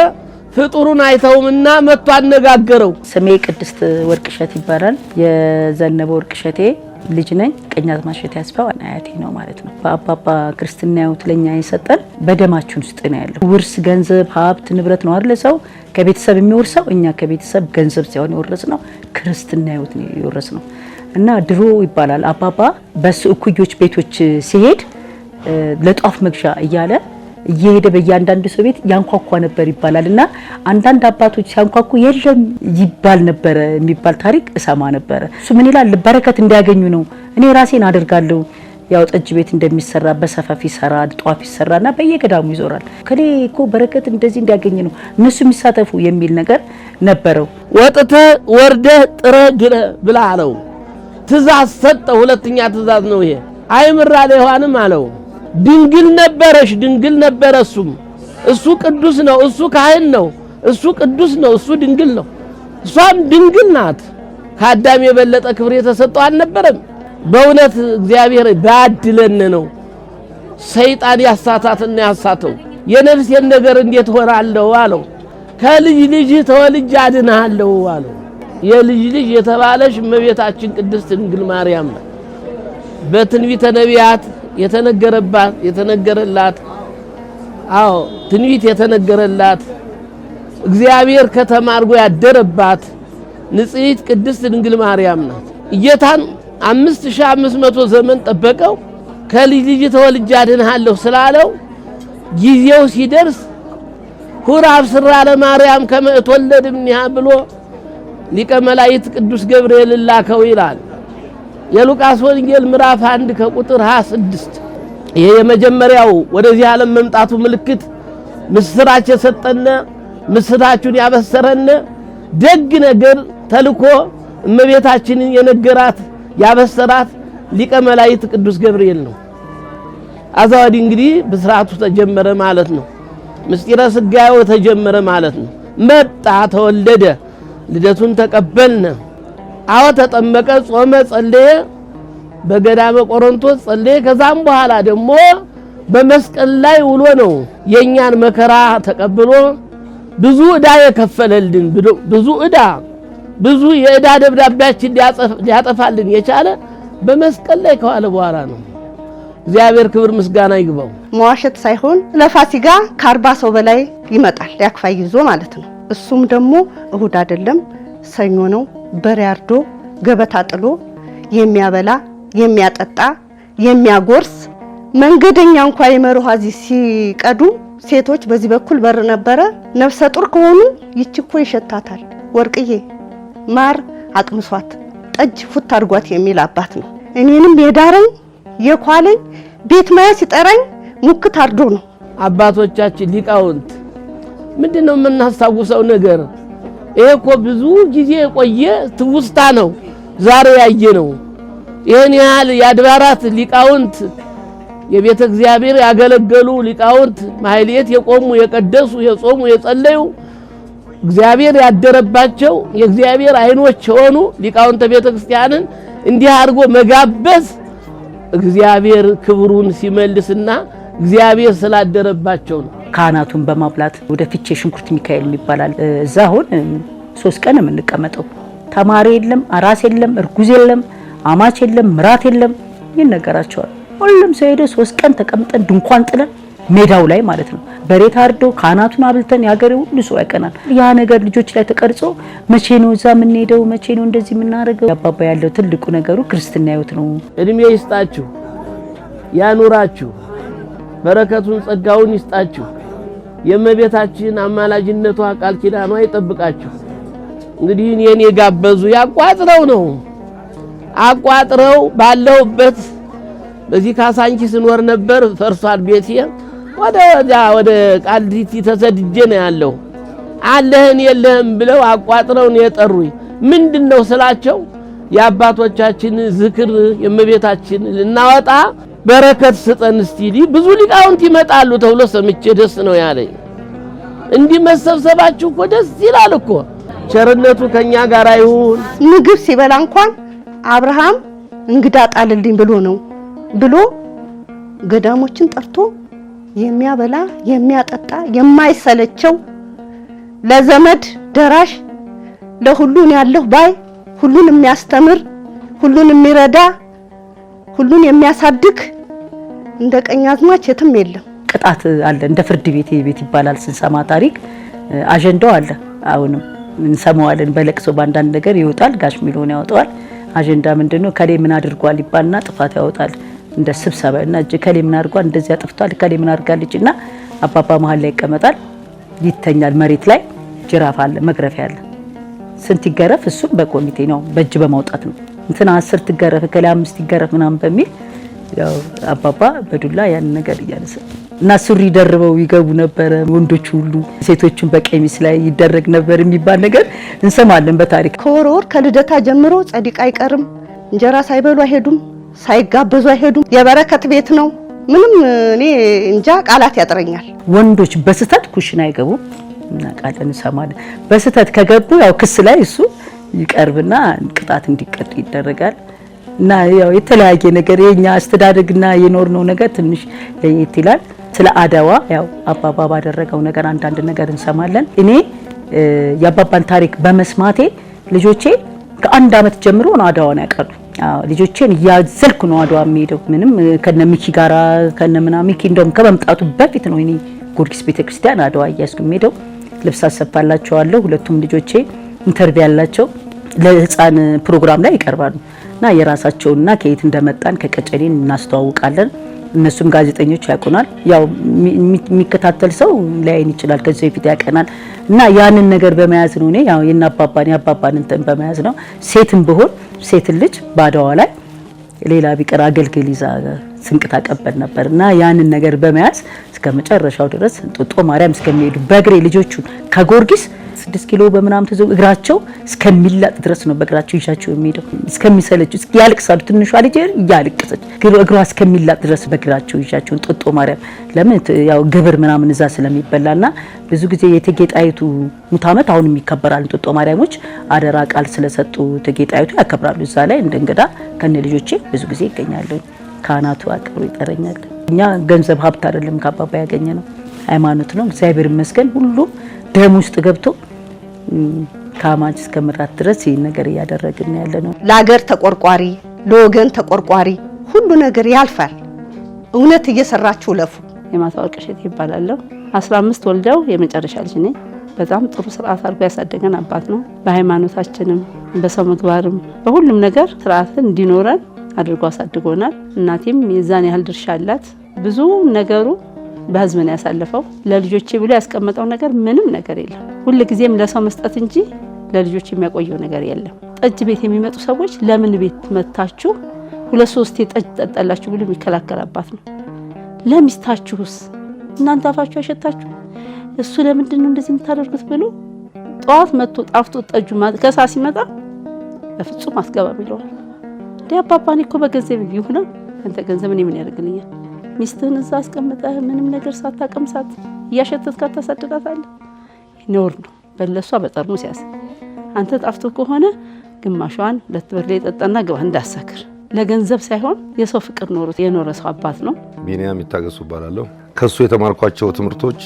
ፍጡሩን አይተውምና መጥቶ አነጋገረው። ስሜ ቅድስት ወርቅሸት ይባላል። የዘነበ ወርቅሸቴ ልጅ ነኝ። ቀኛዝማች እሸቴ አስፋው አያቴ ነው ማለት ነው። በአባባ ክርስትና ሕይወት ለኛ የሰጠን በደማችን ውስጥ ነው ያለው። ውርስ ገንዘብ ሀብት ንብረት ነው አይደል? ሰው ከቤተሰብ የሚወርሰው። እኛ ከቤተሰብ ገንዘብ ሳይሆን የወረስነው ክርስትና ሕይወት ነው የወረስነው። እና ድሮ ይባላል አባባ በሱ እኩዮች ቤቶች ሲሄድ ለጧፍ መግዣ እያለ እየሄደ በእያንዳንዱ ሰው ቤት ያንኳኳ ነበር ይባላል። እና አንዳንድ አባቶች ሲያንኳኩ የለም ይባል ነበር የሚባል ታሪክ እሰማ ነበር። እሱ ምን ይላል? በረከት እንዲያገኙ ነው። እኔ ራሴን አደርጋለሁ። ያው ጠጅ ቤት እንደሚሰራ በሰፋፊ ይሰራል፣ ጧፍ ይሰራና በየገዳሙ ይዞራል። ከሌ እኮ በረከት እንደዚህ እንዲያገኝ ነው እነሱ የሚሳተፉ የሚል ነገር ነበረው። ወጥተህ ወርደህ ጥረህ ግረህ ብላ አለው። ትእዛዝ ሰጠ። ሁለተኛ ትእዛዝ ነው ይሄ። አይምራ ለዮሐንም አለው ድንግል ነበረሽ፣ ድንግል ነበረ። እሱ ቅዱስ ነው፣ እሱ ካህን ነው፣ እሱ ቅዱስ ነው፣ እሱ ድንግል ነው። እሷም ድንግል ናት። ከአዳም የበለጠ ክብር የተሰጠው አልነበረም። በእውነት እግዚአብሔር ባድለን ነው ሰይጣን ያሳታትና ያሳተው። የነፍሴን ነገር እንዴት ሆራለሁ አለው። ከልጅ ልጅ ተወልጄ አድንሃለሁ አለው። የልጅ ልጅ የተባለሽ እመቤታችን ቅድስት ድንግል ማርያም ነው። በትንቢተ ነቢያት የተነገረላት ትንቢት የተነገረላት እግዚአብሔር ከተማ አድርጎ ያደረባት ንጽሕት ቅድስት ድንግል ማርያም ናት። ጌታን 5500 ዘመን ጠበቀው። ከልጅ ልጅ ተወልጄ አድንሃለሁ ስላለው ጊዜው ሲደርስ ሁር አብስራ ለማርያም ከመ እትወለድ እምኔሃ ብሎ ሊቀ መላእክት ቅዱስ ገብርኤል ላከው ይላል የሉቃስ ወንጌል ምዕራፍ 1 ከቁጥር 26። ይሄ የመጀመሪያው ወደዚህ ዓለም መምጣቱ ምልክት ምስራች የሰጠነ ምስራቹን ያበሰረነ ደግ ነገር ተልኮ እመቤታችንን የነገራት ያበሰራት ሊቀ መላእክት ቅዱስ ገብርኤል ነው። አዛዋዲ እንግዲህ ብስራቱ ተጀመረ ማለት ነው። ምስጢረ ስጋዌው ተጀመረ ማለት ነው። መጣ፣ ተወለደ፣ ልደቱን ተቀበልነ። ተጠመቀ፣ ጾመ፣ ጸለየ፣ በገዳመ ቆሮንቶስ ጸለየ። ከዛም በኋላ ደግሞ በመስቀል ላይ ውሎ ነው የኛን መከራ ተቀብሎ ብዙ ዕዳ የከፈለልን ብዙ የዕዳ ደብዳቤያችን ሊያጠፋልን የቻለ በመስቀል ላይ ከዋለ በኋላ ነው። እግዚአብሔር ክብር ምስጋና ይግባው። መዋሸት ሳይሆን ለፋሲካ ከ40 ሰው በላይ ይመጣል ያክፋይ ይዞ ማለት ነው። እሱም ደግሞ እሁድ አይደለም ሰኞ ነው። በሬ አርዶ ገበታ ጥሎ የሚያበላ የሚያጠጣ የሚያጎርስ መንገደኛ እንኳን የመሩሃ እዚህ ሲቀዱ ሴቶች በዚህ በኩል በር ነበረ። ነፍሰ ጡር ከሆኑ ይችኮ ይሸታታል፣ ወርቅዬ ማር አቅምሷት ጠጅ ፉት አድርጓት የሚል አባት ነው። እኔንም የዳረኝ የኳለኝ ቤት ማያ ሲጠራኝ ሙክት አርዶ ነው። አባቶቻችን ሊቃውንት ምንድነው የምናስታውሰው ነገር? ይሄ እኮ ብዙ ጊዜ የቆየ ትውስታ ነው፣ ዛሬ ያየ ነው። ይሄን ያህል የአድባራት ሊቃውንት የቤተ እግዚአብሔር ያገለገሉ ሊቃውንት ማህሌት የቆሙ የቀደሱ የጾሙ የጸለዩ እግዚአብሔር ያደረባቸው የእግዚአብሔር አይኖች የሆኑ ሊቃውንተ ቤተ ክርስቲያንን እንዲህ አድርጎ መጋበዝ እግዚአብሔር ክብሩን ሲመልስና እግዚአብሔር ስላደረባቸው ነው። ካህናቱን በማብላት ወደ ፊቼ ሽንኩርት ሚካኤል ይባላል። እዛ አሁን 3 ቀን የምንቀመጠው ተማሪ የለም፣ አራስ የለም፣ እርጉዝ የለም፣ አማች የለም፣ ምራት የለም። ይነገራቸዋል። ሁሉም ሰው ሄደ 3 ቀን ተቀምጠን ድንኳን ጥለን ሜዳው ላይ ማለት ነው በሬ ታርዶ ካህናቱን አብልተን ያገሬው ሁሉ ሰው ያቀናል። ያ ነገር ልጆች ላይ ተቀርጾ መቼ ነው እዛ የምንሄደው? መቼ ነው እንደዚህ የምናደርገው? አባባ ያለው ትልቁ ነገሩ ክርስትና ህይወት ነው። እድሜ ይስጣችሁ፣ ያኑራችሁ፣ በረከቱን ጸጋውን ይስጣችሁ። የእመቤታችን አማላጅነቷ ቃል ኪዳኗ ይጠብቃችሁ። እንግዲህ እኔን የጋበዙ ያቋጥረው ነው አቋጥረው ባለውበት በዚህ ካሳንቺስ ስኖር ነበር። ፈርሷል ቤቴ። ወደ ቃሊቲ ተሰድጄ ነው ያለው። አለህን የለህም ብለው አቋጥረው ነው የጠሩኝ። ምንድነው ስላቸው የአባቶቻችን ዝክር የእመቤታችን ልናወጣ በረከት ስጠን እስቲ ብዙ ሊቃውንት ይመጣሉ ተብሎ ሰምቼ ደስ ነው ያለኝ። እንዲህ መሰብሰባችሁ እኮ ደስ ይላል እኮ። ቸርነቱ ከኛ ጋር ይሁን። ምግብ ሲበላ እንኳን አብርሃም እንግዳ ጣልልኝ ብሎ ገዳሞችን ጠርቶ የሚያበላ የሚያጠጣ የማይሰለቸው ለዘመድ ደራሽ ለሁሉን ያለው ባይ ሁሉን የሚያስተምር ሁሉን የሚረዳ ሁሉን የሚያሳድግ እንደ ቀኛዝማች የትም የለም። ቅጣት አለ፣ እንደ ፍርድ ቤት ይባላል። ስንሰማ ታሪክ አጀንዳው አለ። አሁንም እንሰማዋለን። በለቅሶ ባንዳንድ ነገር ይወጣል። ጋሽ ሚሊዮን ያወጣዋል። አጀንዳ ምንድነው? ከሌ ምን አድርጓል ይባልና ጥፋት ያወጣል። እንደ ስብሰባ እና ከሌ ምን አድርጓል፣ እንደዚህ አጥፍቷል፣ ከሌ ምን አድርጋለችና አባባ መሀል ላይ ይቀመጣል፣ ይተኛል። መሬት ላይ ጅራፍ አለ፣ መግረፊያ አለ። ስንት ይገረፍ? እሱም በኮሚቴ ነው፣ በእጅ በማውጣት ነው። እንትና 10 ትገረፍ ከሌ 5 ይገረፍ ምናምን በሚል ያው አባባ በዱላ ያን ነገር እያነሰ እና ሱሪ ደርበው ይገቡ ነበር ወንዶች ሁሉ፣ ሴቶችን በቀሚስ ላይ ይደረግ ነበር የሚባል ነገር እንሰማለን በታሪክ። ከወር ከልደታ ጀምሮ ጸዲቅ አይቀርም፣ እንጀራ ሳይበሉ አይሄዱም፣ ሳይጋበዙ አይሄዱም። የበረከት ቤት ነው። ምንም እኔ እንጃ ቃላት ያጥረኛል። ወንዶች በስተት ኩሽና አይገቡም እና ቃልን ሰማለን። በስተት ከገቡ ያው ክስ ላይ እሱ ይቀርብና ቅጣት እንዲቀጡ ይደረጋል። እና ያው የተለያየ ነገር የኛ አስተዳደግና የኖርነው ነገር ትንሽ ለየት ይላል። ስለ አድዋ ያው አባባ ባደረገው ነገር አንዳንድ ነገር እንሰማለን። እኔ የአባባን ታሪክ በመስማቴ ልጆቼ ከአንድ አመት ጀምሮ ነው አድዋን ያውቃሉ። ልጆቼን እያዘልኩ ነው አድዋ የሚሄደው። ምንም ከነሚኪ ጋራ ከነምና ሚኪ እንደውም ከመምጣቱ በፊት ነው እኔ ጊዮርጊስ ቤተክርስቲያን አድዋ እያስኩ የሚሄደው። ልብስ አሰፋላቸዋለሁ። ሁለቱም ልጆቼ ኢንተርቪው ያላቸው ለህፃን ፕሮግራም ላይ ይቀርባሉ እና የራሳቸውና ከየት እንደመጣን ከቀጨኔን እናስተዋውቃለን። እነሱም ጋዜጠኞች ያውቁናል። ያው የሚከታተል ሰው ላይን ይችላል ከዚህ በፊት ያቀናል እና ያንን ነገር በመያዝ ነው እኔ ያው የአባባን እንትን በመያዝ ነው። ሴትም ብሆን ሴት ልጅ ባድዋ ላይ ሌላ ቢቀር አገልግል ይዛ ስንቅ ታቀበል ነበር እና ያንን ነገር በመያዝ እስከ መጨረሻው ድረስ እንጦጦ ማርያም እስከሚሄዱ በእግሬ ልጆቹን ከጊዮርጊስ 6 ኪሎ በመናም ተዘው እግራቸው እስከሚላጥ ድረስ ነው በእግራቸው ይሻቸው የሚሄደው። እስከሚሰለቹ ያልቅሳሉ። ትንሿ ልጅ ያልቅሰች እግሯ እስከሚላጥ ድረስ በእግራቸው ይሻቸው እንጦጦ ማርያም። ለምን ያው ግብር ምናምን እዛ ስለሚበላና ብዙ ጊዜ የእቴጌ ጣይቱ ሙት ዓመት አሁንም ይከበራል። እንጦጦ ማርያሞች አደራ ቃል ስለሰጡ እቴጌ ጣይቱ ያከብራሉ። እዛ ላይ እንደ እንግዳ ከነ ልጆቼ ብዙ ጊዜ ይገኛሉ። ካህናቱ አቅሩ ይጠረኛል። እኛ ገንዘብ ሀብት አይደለም ከአባባ ያገኘ ነው፣ ሃይማኖት ነው። እግዚአብሔር ይመስገን ሁሉ ደም ውስጥ ገብቶ ካማች እስከምራት ድረስ ይሄን ነገር እያደረግን ያለ ነው። ለሀገር ተቆርቋሪ፣ ለወገን ተቆርቋሪ ሁሉ ነገር ያልፋል። እውነት እየሰራችሁ ለፉ። የማታ ወርቅ እሸቴ ይባላለሁ። 15 ወልደው የመጨረሻ ልጅ ነኝ። በጣም ጥሩ ስርዓት አድርጎ ያሳደገን አባት ነው። በሃይማኖታችንም በሰው ምግባርም በሁሉም ነገር ስርዓትን እንዲኖረን አድርጎ አሳድጎናል። እናቴም የዛን ያህል ድርሻ አላት። ብዙ ነገሩ በህዝብ ነው ያሳለፈው። ለልጆቼ ብሎ ያስቀመጠው ነገር ምንም ነገር የለም። ሁሉ ጊዜም ለሰው መስጠት እንጂ ለልጆች የሚያቆየው ነገር የለም። ጠጅ ቤት የሚመጡ ሰዎች ለምን ቤት መታችሁ 2-3 ጠጅ ጠጣላችሁ ብሎ የሚከላከል አባት ነው። ለሚስታችሁስ እናንተ አፋችሁ አይሸታችሁ እሱ ለምንድን ነው እንደዚህ የምታደርጉት ብሎ ጧት መጥቶ ጣፍቶ ጠጁ ከሳ ሲመጣ በፍጹም አስገባም ይለዋል። አባባኔ እኮ በገንዘብ ይሁን አንተ ገንዘብ እኔ ምን ያደርግልኛል? ሚስትህን እዛ አስቀምጠህ ምንም ነገር ሳታቀምሳት እያሸተትካት ታሳድጋታለህ። ነውር ነው። በለሷ በጠርሙስ ያዝ። አንተ ጣፍቶ ከሆነ ግማሿን ለትብር ላይ ጠጣና ግባ እንዳሳክር። ለገንዘብ ሳይሆን የሰው ፍቅር ኖሮት የኖረ ሰው አባት ነው። ቢኒያም ይታገሱ እባላለሁ። ከሱ የተማርኳቸው ትምህርቶች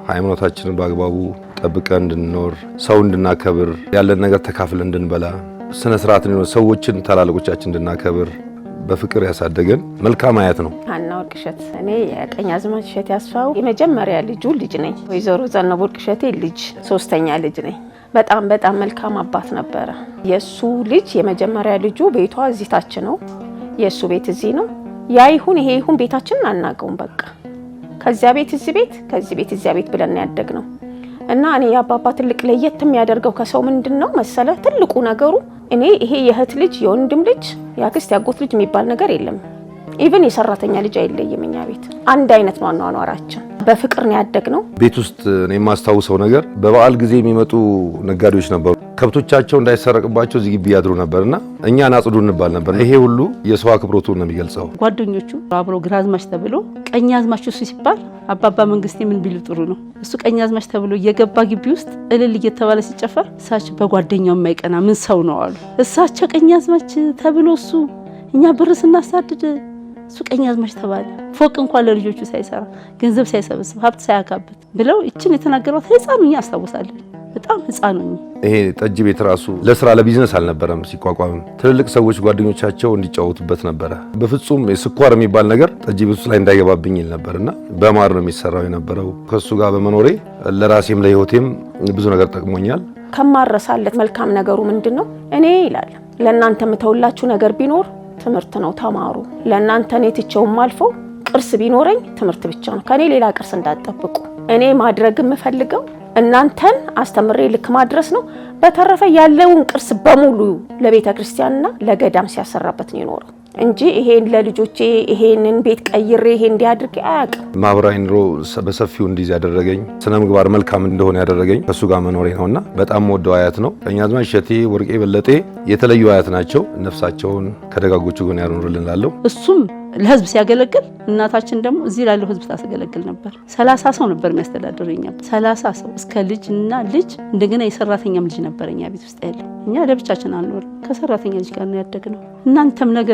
ሃይማኖታችንን በአግባቡ ጠብቀን እንድንኖር፣ ሰው እንድናከብር፣ ያለን ነገር ተካፍለን እንድንበላ፣ ስነ ስርዓትን ሰዎችን ታላላቆቻችን እንድናከብር በፍቅር ያሳደገን መልካም አያት ነው። ሀና ወርቅ እሸት። እኔ የቀኛዝማች እሸቴ አስፋው የመጀመሪያ ልጅ ነኝ። ወይዘሮ ዘነበ ወርቅ እሸቴ ልጅ 3ኛ ልጅ ነኝ። በጣም መልካም አባት ነበረ። የሱ ልጅ የመጀመሪያ ልጁ ቤቷ እዚህ ታች ነው። የሱ ቤት እዚህ ነው። ያ ይሁን ይሄ ይሁን ቤታችንን አናውቀውም። በቃ ከዚያ ቤት እዚህ ቤት፣ ከዚህ ቤት እዚያ ቤት ብለን ያደግነው እና እኔ የአባባ ትልቅ ለየት የሚያደርገው ከሰው ምንድነው መሰለ ትልቁ ነገሩ እኔ ይሄ የእህት ልጅ የወንድም ልጅ ያክስት ያጎት ልጅ የሚባል ነገር የለም። ኢቭን የሰራተኛ ልጅ አይለይም። እኛ ቤት አንድ አይነት ነው አኗኗራችን። በፍቅር ነው ያደግነው። ቤት ውስጥ እኔ የማስታውሰው ነገር በበዓል ጊዜ የሚመጡ ነጋዴዎች ነበሩ። ከብቶቻቸው እንዳይሰረቅባቸው እዚህ ግቢ ያድሩ ነበርና እኛን አጽዱ እንባል ነበር። ይሄ ሁሉ የሰው አክብሮቱን ነው የሚገልጸው። ጓደኞቹ አብሮ ግራዝማች ተብሎ ቀኛዝማች እሱ ሲባል አባባ መንግስቴ ምን ቢሉ ጥሩ ነው እሱ ቀኛዝማች ተብሎ እየገባ ግቢ ውስጥ እልል እየተባለ ሲጨፈር እሳቸው በጓደኛው የማይቀና ምን ሰው ነው አሉ። እሳቸው ቀኛዝማች ተብሎ እሱ እኛ ብር ስናሳድድ እሱ ቀኛዝማች ተባለ። ፎቅ እንኳን ለልጆቹ ሳይሰራ ገንዘብ ሳይሰበስብ ሀብት ሳያካብት ብለው እችን የተናገሯት ህፃኑኛ አስታውሳለሁ። በጣም ህፃኑኝ። ይሄ ጠጅ ቤት ራሱ ለስራ ለቢዝነስ አልነበረም ሲቋቋም። ትልልቅ ሰዎች ጓደኞቻቸው እንዲጫወቱበት ነበረ። በፍጹም የስኳር የሚባል ነገር ጠጅ ቤት ውስጥ ላይ እንዳይገባብኝ ይል ነበርና በማር ነው የሚሰራው የነበረው። ከሱ ጋር በመኖሬ ለራሴም ለህይወቴም ብዙ ነገር ጠቅሞኛል። ከማረሳለት መልካም ነገሩ ምንድነው? እኔ ይላል ለእናንተ የምተውላችሁ ነገር ቢኖር ትምህርት ነው፣ ተማሩ። ለእናንተ እኔ ትቼውም አልፎ ቅርስ ቢኖረኝ ትምህርት ብቻ ነው። ከኔ ሌላ ቅርስ እንዳትጠብቁ። እኔ ማድረግ የምፈልገው እናንተን አስተምሬ ልክ ማድረስ ነው። በተረፈ ያለውን ቅርስ በሙሉ ለቤተ ክርስቲያንና ለገዳም ሲያሰራበት ነው የኖረው። እንጂ ይሄን ለልጆቼ ይሄንን ቤት ቀይሬ ይሄ እንዲያድርግ አያውቅም። ማህበራዊ ኑሮ በሰፊው እንዲዝ ያደረገኝ ስነ ምግባር መልካም እንደሆነ ያደረገኝ ከሱ ጋር መኖሬ ነውና በጣም ወደው አያት ነው። ቀኛዝማች እሸቴ ወርቄ በለጤ የተለዩ አያት ናቸው። ነፍሳቸውን ከደጋጎቹ ጎን ያኑርልን እላለሁ። እሱም ለህዝብ ሲያገለግል እናታችን ደግሞ እዚህ ላለው ህዝብ ታገለግል ነበር። 30 ሰው ነበር የሚያስተዳድረኝ። 30 ሰው እስከ ልጅና ልጅ እንደገና የሰራተኛም ልጅ ነበር እኛ ቤት ውስጥ ያለው። እኛ ለብቻችን አንኖርም፣ ከሰራተኛ ልጅ ጋር ነው ያደግነው። እናንተም ነገ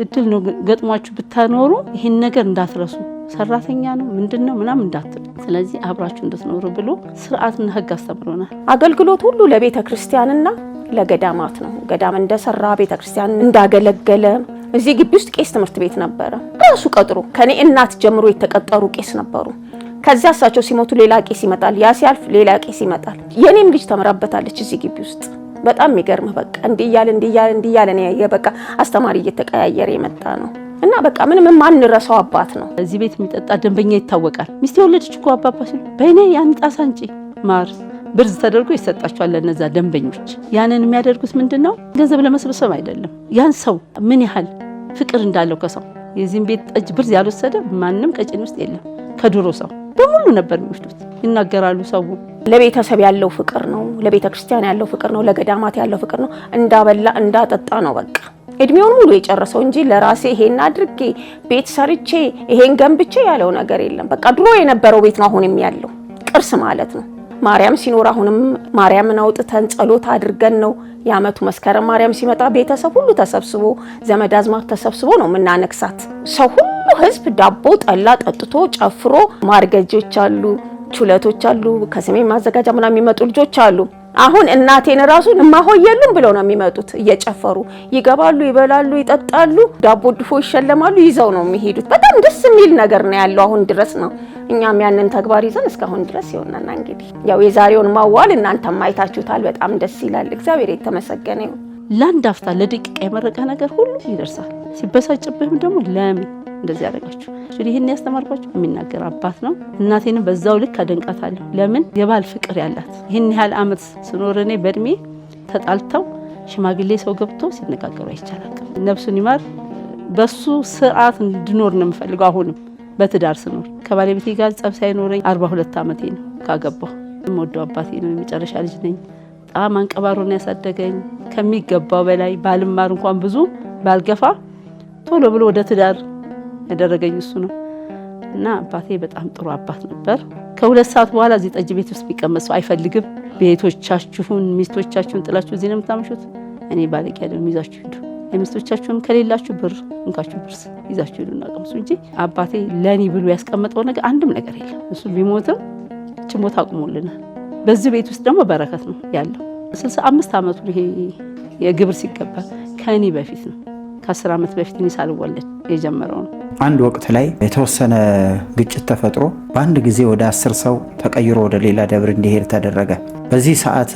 እድል ነው ገጥሟችሁ ብታኖሩ ይሄን ነገር እንዳትረሱ፣ ሰራተኛ ነው ምንድነው ምናምን እንዳትሉ፣ ስለዚህ አብራችሁ እንድትኖሩ ብሎ ስርዓትና ህግ አስተምሮናል። አገልግሎት ሁሉ ለቤተ ክርስቲያንና ለገዳማት ነው። ገዳም እንደሰራ ቤተ ክርስቲያን እንዳገለገለ እዚህ ግቢ ውስጥ ቄስ ትምህርት ቤት ነበረ ራሱ ቀጥሮ ከኔ እናት ጀምሮ የተቀጠሩ ቄስ ነበሩ። ከዚያ እሳቸው ሲሞቱ ሌላ ቄስ ይመጣል፣ ያ ሲያልፍ ሌላ ቄስ ይመጣል። የኔም ልጅ ተመራበታለች እዚህ ግቢ ውስጥ። በጣም የሚገርም በቃ እንዲያለ ነው የበቃ አስተማሪ እየተቀያየረ የመጣ ነው እና በቃ ምንም ማንረሳው አባት ነው። እዚህ ቤት የሚጠጣ ደንበኛ ይታወቃል። ሚስቴ ወለደች እኮ አባባ ሲሉ በእኔ ያን ጣሳ አንጪ ማር ብርዝ ተደርጎ ይሰጣቸዋል ለነዛ ደንበኞች። ያንን የሚያደርጉት ምንድነው? ገንዘብ ለመሰብሰብ አይደለም። ያን ሰው ምን ያህል ፍቅር እንዳለው ከሰው የዚህን ቤት ጠጅ ብርዝ ያልወሰደ ማንም ቀጭኔ ውስጥ የለም። ከድሮ ሰው በሙሉ ነበር የሚወስዱት። ይናገራሉ። ሰው ለቤተሰብ ያለው ፍቅር ነው፣ ለቤተ ክርስቲያን ያለው ፍቅር ነው፣ ለገዳማት ያለው ፍቅር ነው። እንዳበላ እንዳጠጣ ነው በቃ እድሜውን ሙሉ የጨረሰው እንጂ ለራሴ ይሄን አድርጌ ቤት ሰርቼ ይሄን ገንብቼ ያለው ነገር የለም። በቃ ድሮ የነበረው ቤት ነው አሁንም ያለው ቅርስ ማለት ነው። ማርያም ሲኖር አሁንም ማርያምን አውጥተን ጸሎት አድርገን ነው የዓመቱ መስከረም ማርያም ሲመጣ ቤተሰብ ሁሉ ተሰብስቦ ዘመድ አዝማድ ተሰብስቦ ነው የምናነክሳት። ሰው ሁሉ ህዝብ ዳቦ ጠላ ጠጥቶ ጨፍሮ ማርገጆች አሉ፣ ቹለቶች አሉ፣ ከሰሜን ማዘጋጃ ምናምን የሚመጡ ልጆች አሉ። አሁን እናቴን ራሱን እማሆየሉም ብለው ነው የሚመጡት። እየጨፈሩ ይገባሉ፣ ይበላሉ፣ ይጠጣሉ፣ ዳቦ ድፎ ይሸለማሉ፣ ይዘው ነው የሚሄዱት። በጣም ደስ የሚል ነገር ነው ያለው አሁን ድረስ ነው። እኛም ያንን ተግባር ይዘን እስካሁን ድረስ ይሆነና እንግዲህ ያው የዛሬውን ማዋል እናንተም አይታችሁታል። በጣም ደስ ይላል። እግዚአብሔር የተመሰገነ ይሁን። ለአንድ አፍታ ለደቂቃ የመረቀ ነገር ሁሉ ይደርሳል። ሲበሳጭብህም ደግሞ ለምን እንደዚህ ያደርጋችሁ እንግዲህ ይሄን ያስተማርኳችሁ የሚናገር አባት ነው። እናቴንም በዛው ልክ አደንቃታለሁ። ለምን የባል ፍቅር ያላት ይሄን ያህል አመት ስኖር እኔ በእድሜ ተጣልተው ሽማግሌ ሰው ገብቶ ሲነጋገሩ አይቻላል። ነፍሱን ይማር። በሱ ስርዓት እንድኖር ነው የምፈልገው። አሁንም በትዳር ስኖር ከባለቤቴ ጋር ጸብ ሳይኖረኝ 42 አመቴ ነው ካገባሁ። የምወደው አባቴ ነው። የመጨረሻ ልጅ ነኝ። በጣም አንቀባሮ ነው ያሳደገኝ ከሚገባው በላይ። ባልማር እንኳን ብዙ ባልገፋ ቶሎ ብሎ ወደ ትዳር ያደረገኝ እሱ ነው እና አባቴ በጣም ጥሩ አባት ነበር። ከ2 ሰዓት በኋላ እዚህ ጠጅ ቤት ውስጥ ቢቀመጥ ሰው አይፈልግም። ቤቶቻችሁን ሚስቶቻችሁን ጥላችሁ እዚህ ነው የምታመሹት፣ እኔ ባለቂ አይደለም ይዛችሁ ሂዱ፣ ሚስቶቻችሁን ከሌላችሁ ብር እንካችሁ ብር ይዛችሁ ሂዱና ቀምሱ እንጂ አባቴ ለኔ ብሎ ያስቀመጠው ነገር አንድም ነገር የለም። እሱ ቢሞትም ችሞት አቁሞልናል። በዚህ ቤት ውስጥ ደግሞ በረከት ነው ያለው። 65 አመቱ ይሄ የግብር ሲገባ ከኔ በፊት ነው። ከ10 አመት በፊት እኔ ሳልወለድ የጀመረው ነው። አንድ ወቅት ላይ የተወሰነ ግጭት ተፈጥሮ በአንድ ጊዜ ወደ 10 ሰው ተቀይሮ ወደ ሌላ ደብር እንዲሄድ ተደረገ። በዚህ ሰዓት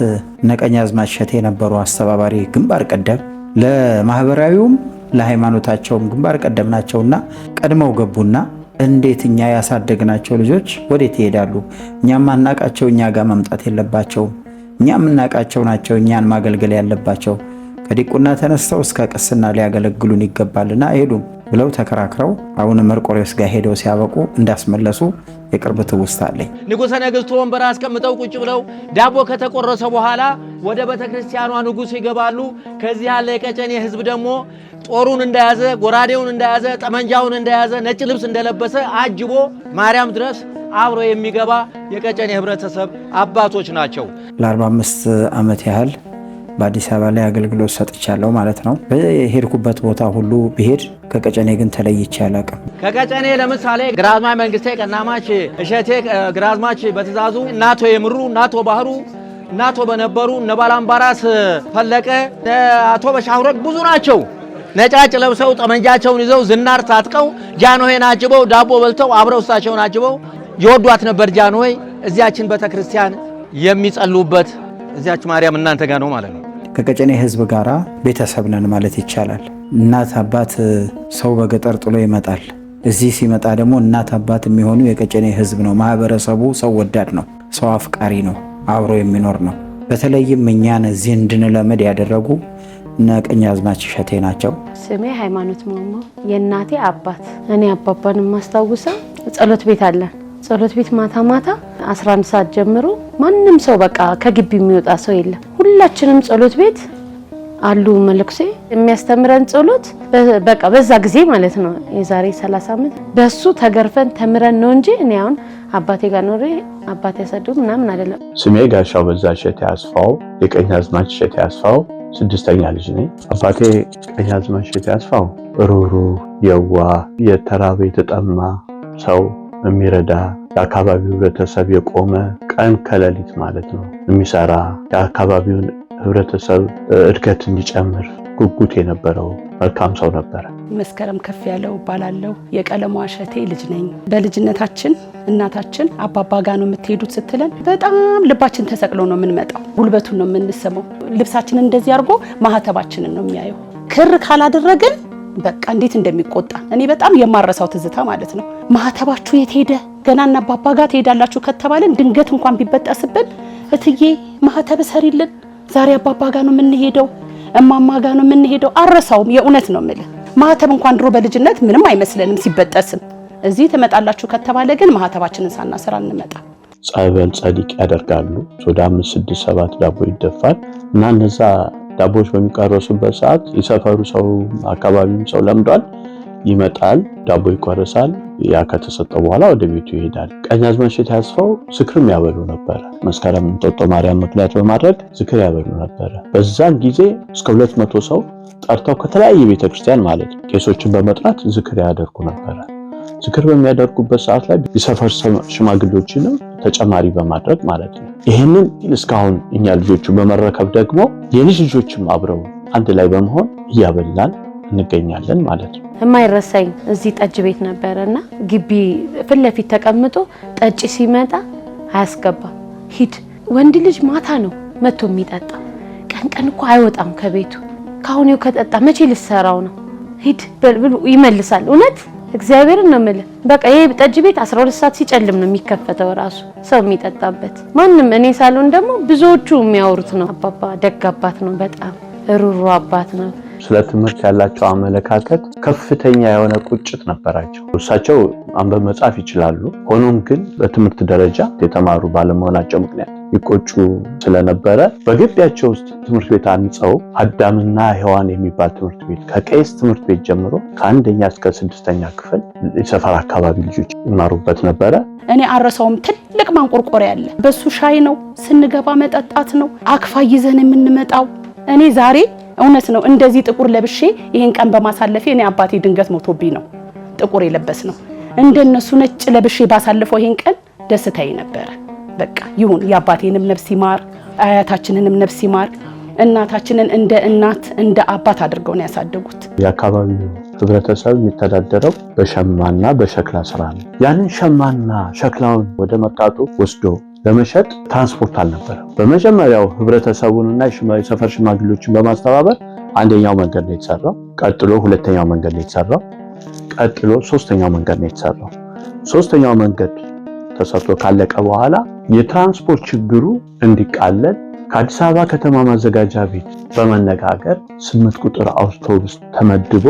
ቀኛዝማች እሸቴ የነበሩ አስተባባሪ ግንባር ቀደም ለማህበራዊውም ለሃይማኖታቸውም ግንባር ቀደም ናቸውና ቀድመው ገቡና እንዴት እኛ ያሳደግናቸው ልጆች ወዴት ይሄዳሉ? እኛ ማናቃቸው እኛ ጋር መምጣት የለባቸውም። እኛ የምናቃቸው ናቸው እኛን ማገልገል ያለባቸው። ከዲቁና ተነስተው እስከ ቅስና ሊያገለግሉን ይገባልና አይሄዱም ብለው ተከራክረው አቡነ መርቆሬዎስ ጋር ሄደው ሲያበቁ እንዳስመለሱ የቅርብ ትውስታ አለኝ። ንጉሠ ነገሥቱ ወንበር አስቀምጠው ቁጭ ብለው ዳቦ ከተቆረሰ በኋላ ወደ ቤተክርስቲያኗ ንጉሥ ይገባሉ። ከዚህ ያለ የቀጨኔ ህዝብ ደግሞ ጦሩን እንደያዘ፣ ጎራዴውን እንደያዘ፣ ጠመንጃውን እንደያዘ፣ ነጭ ልብስ እንደለበሰ አጅቦ ማርያም ድረስ አብሮ የሚገባ የቀጨኔ ህብረተሰብ አባቶች ናቸው። ለ45 ዓመት ያህል በአዲስ አበባ ላይ አገልግሎት ሰጥቻለሁ ማለት ነው። በሄድኩበት ቦታ ሁሉ ብሄድ ከቀጨኔ ግን ተለይቼ አላውቅም። ከቀጨኔ ለምሳሌ ግራዝማች መንግስቴ ቀናማች እሸቴ ግራዝማች በትእዛዙ እናቶ የምሩ እናቶ ባህሩ እናቶ በነበሩ እነ ባላምባራስ ፈለቀ አቶ በሻሁረግ ብዙ ናቸው። ነጫጭ ለብሰው ጠመንጃቸውን ይዘው ዝናር ታጥቀው ጃንሆይን አጅበው ዳቦ በልተው አብረው እሳቸውን አጅበው ይወዷት ነበር። ጃንሆይ እዚያችን ቤተክርስቲያን የሚጸልዩበት እዚያች ማርያም እናንተ ጋር ነው ማለት ነው። ከቀጨኔ ህዝብ ጋራ ቤተሰብ ነን ማለት ይቻላል። እናት አባት ሰው በገጠር ጥሎ ይመጣል። እዚህ ሲመጣ ደግሞ እናት አባት የሚሆኑ የቀጨኔ ህዝብ ነው። ማህበረሰቡ ሰው ወዳድ ነው፣ ሰው አፍቃሪ ነው፣ አብሮ የሚኖር ነው። በተለይም እኛን እዚህ እንድንለምድ ያደረጉ እነ ቀኛዝማች እሸቴ ናቸው። ስሜ ሃይማኖት ማማ የእናቴ አባት። እኔ አባባን የማስታውሰው ጸሎት ቤት አለ። ጸሎት ቤት ማታ ማታ 11 ሰዓት ጀምሮ ማንም ሰው በቃ ከግቢ የሚወጣ ሰው የለም። ሁላችንም ጸሎት ቤት አሉ። መልክሴ የሚያስተምረን ጸሎት በቃ በዛ ጊዜ ማለት ነው የዛሬ 30 ዓመት በሱ ተገርፈን ተምረን ነው እንጂ እኔ አሁን አባቴ ጋር ኖሬ አባቴ ያሳደጉ ምናምን አይደለም። ስሜ ጋሻው በዛ እሸቴ አስፋው የቀኛዝማች እሸቴ አስፋው 6ኛ ልጅ ነኝ። አባቴ ቀኛዝማች እሸቴ አስፋው ሩሩ የዋ የተራበ የተጠማ ሰው የሚረዳ የአካባቢው ህብረተሰብ የቆመ ቀን ከሌሊት ማለት ነው የሚሰራ የአካባቢውን ህብረተሰብ እድገት እንዲጨምር ጉጉት የነበረው መልካም ሰው ነበረ። መስከረም ከፍ ያለው እባላለሁ። የቀለሟ እሸቴ ልጅ ነኝ። በልጅነታችን እናታችን አባባ ጋር ነው የምትሄዱት ስትለን በጣም ልባችን ተሰቅሎ ነው የምንመጣው። ጉልበቱን ነው የምንስመው። ልብሳችንን እንደዚህ አድርጎ ማህተባችንን ነው የሚያየው። ክር ካላደረግን በቃ እንዴት እንደሚቆጣ እኔ በጣም የማረሳው ትዝታ ማለት ነው። ማህተባችሁ የት ሄደ? ገና እና አባባ ጋር ትሄዳላችሁ ከተባለን ድንገት እንኳን ቢበጠስብን እትዬ ማህተብ ሰሪልን፣ ዛሬ አባባ ጋር ነው የምንሄደው፣ እማማ ጋር ነው የምንሄደው። አረሳውም። የእውነት ነው የምልህ። ማህተብ እንኳን ድሮ በልጅነት ምንም አይመስለንም ሲበጠስም። እዚህ ትመጣላችሁ ከተባለ ግን ማህተባችንን ሳናስር አንመጣ። ጸበል ጸዲቅ ያደርጋሉ። ወደ 5 6 7 ዳቦ ይደፋል እና እነዛ ዳቦች በሚቀረሱበት ሰዓት የሰፈሩ ሰው አካባቢው ሰው ለምዷል። ይመጣል፣ ዳቦ ይቆረሳል። ያ ከተሰጠው በኋላ ወደ ቤቱ ይሄዳል። ቀኛዝማች እሸቴ አስፋው ዝክርም ያበሉ ነበር። መስከረም እንጦጦ ማርያም ምክንያት በማድረግ ዝክር ያበሉ ነበር። በዛን ጊዜ እስከ 200 ሰው ጠርተው ከተለያየ ቤተክርስቲያን ማለት ቄሶችን በመጥራት ዝክር ያደርጉ ነበር። ዝክር በሚያደርጉበት ሰዓት ላይ የሰፈር ሽማግሌዎችንም ተጨማሪ በማድረግ ማለት ነው። ይህንን እስካሁን እኛ ልጆቹ በመረከብ ደግሞ የልጅ ልጆችም አብረው አንድ ላይ በመሆን እያበላን እንገኛለን ማለት ነው። የማይረሳኝ እዚህ ጠጅ ቤት ነበረና ግቢ ፊት ለፊት ተቀምጦ ጠጭ ሲመጣ አያስገባም። ሂድ ወንድ ልጅ ማታ ነው መጥቶ የሚጠጣ፣ ቀን እኮ አይወጣም ከቤቱ። ካሁን ይኸው ከጠጣ መቼ ልሰራው ነው? ሂድ በልብሉ ይመልሳል። እውነት እግዚአብሔርን ነው የምልህ። በቃ ይሄ ጠጅ ቤት 12 ሰዓት ሲጨልም ነው የሚከፈተው ራሱ ሰው የሚጠጣበት። ማንም እኔ ሳልሆን ደግሞ ብዙዎቹ የሚያወሩት ነው። አባባ ደግ አባት ነው፣ በጣም ሩሩ አባት ነው። ስለ ትምህርት ያላቸው አመለካከት ከፍተኛ የሆነ ቁጭት ነበራቸው። እሳቸው አንበብ መጻፍ ይችላሉ። ሆኖም ግን በትምህርት ደረጃ የተማሩ ባለመሆናቸው ምክንያት ይቆጩ ስለነበረ በግቢያቸው ውስጥ ትምህርት ቤት አንጸው አዳምና ሔዋን የሚባል ትምህርት ቤት ከቄስ ትምህርት ቤት ጀምሮ ከ1ኛ እስከ 6ኛ ክፍል የሰፈር አካባቢ ልጆች ይማሩበት ነበረ። እኔ አረሳውም። ትልቅ ማንቆርቆሪያ አለ። በሱ ሻይ ነው ስንገባ መጠጣት ነው። አክፋ ይዘን የምንመጣው። እኔ ዛሬ እውነት ነው እንደዚህ ጥቁር ለብሼ ይሄን ቀን በማሳለፌ እኔ አባቴ ድንገት ሞቶብኝ ነው ጥቁር የለበስ ነው። እንደነሱ ነጭ ለብሼ ባሳልፈው ይሄን ቀን ደስታዬ ነበረ። በቃ ይሁን። የአባቴንም ነፍስ ይማር፣ አያታችንንም ነፍስ ይማር። እናታችንን እንደ እናት እንደ አባት አድርገው ነው ያሳደጉት። የአካባቢው ህብረተሰብ የሚተዳደረው በሸማና በሸክላ ስራ ነው። ያንን ሸማና ሸክላውን ወደ መርካቶ ወስዶ ለመሸጥ ትራንስፖርት አልነበረም። በመጀመሪያው ህብረተሰቡንና የሰፈር ሽማግሌዎችን በማስተባበር አንደኛው መንገድ ነው የተሰራው። ቀጥሎ ሁለተኛው መንገድ ነው የተሰራው። ቀጥሎ ሶስተኛው መንገድ ነው የተሰራው። ሶስተኛው መንገድ ተሰርቶ ካለቀ በኋላ የትራንስፖርት ችግሩ እንዲቃለል ከአዲስ አበባ ከተማ ማዘጋጃ ቤት በመነጋገር 8 ቁጥር አውቶቡስ ተመድቦ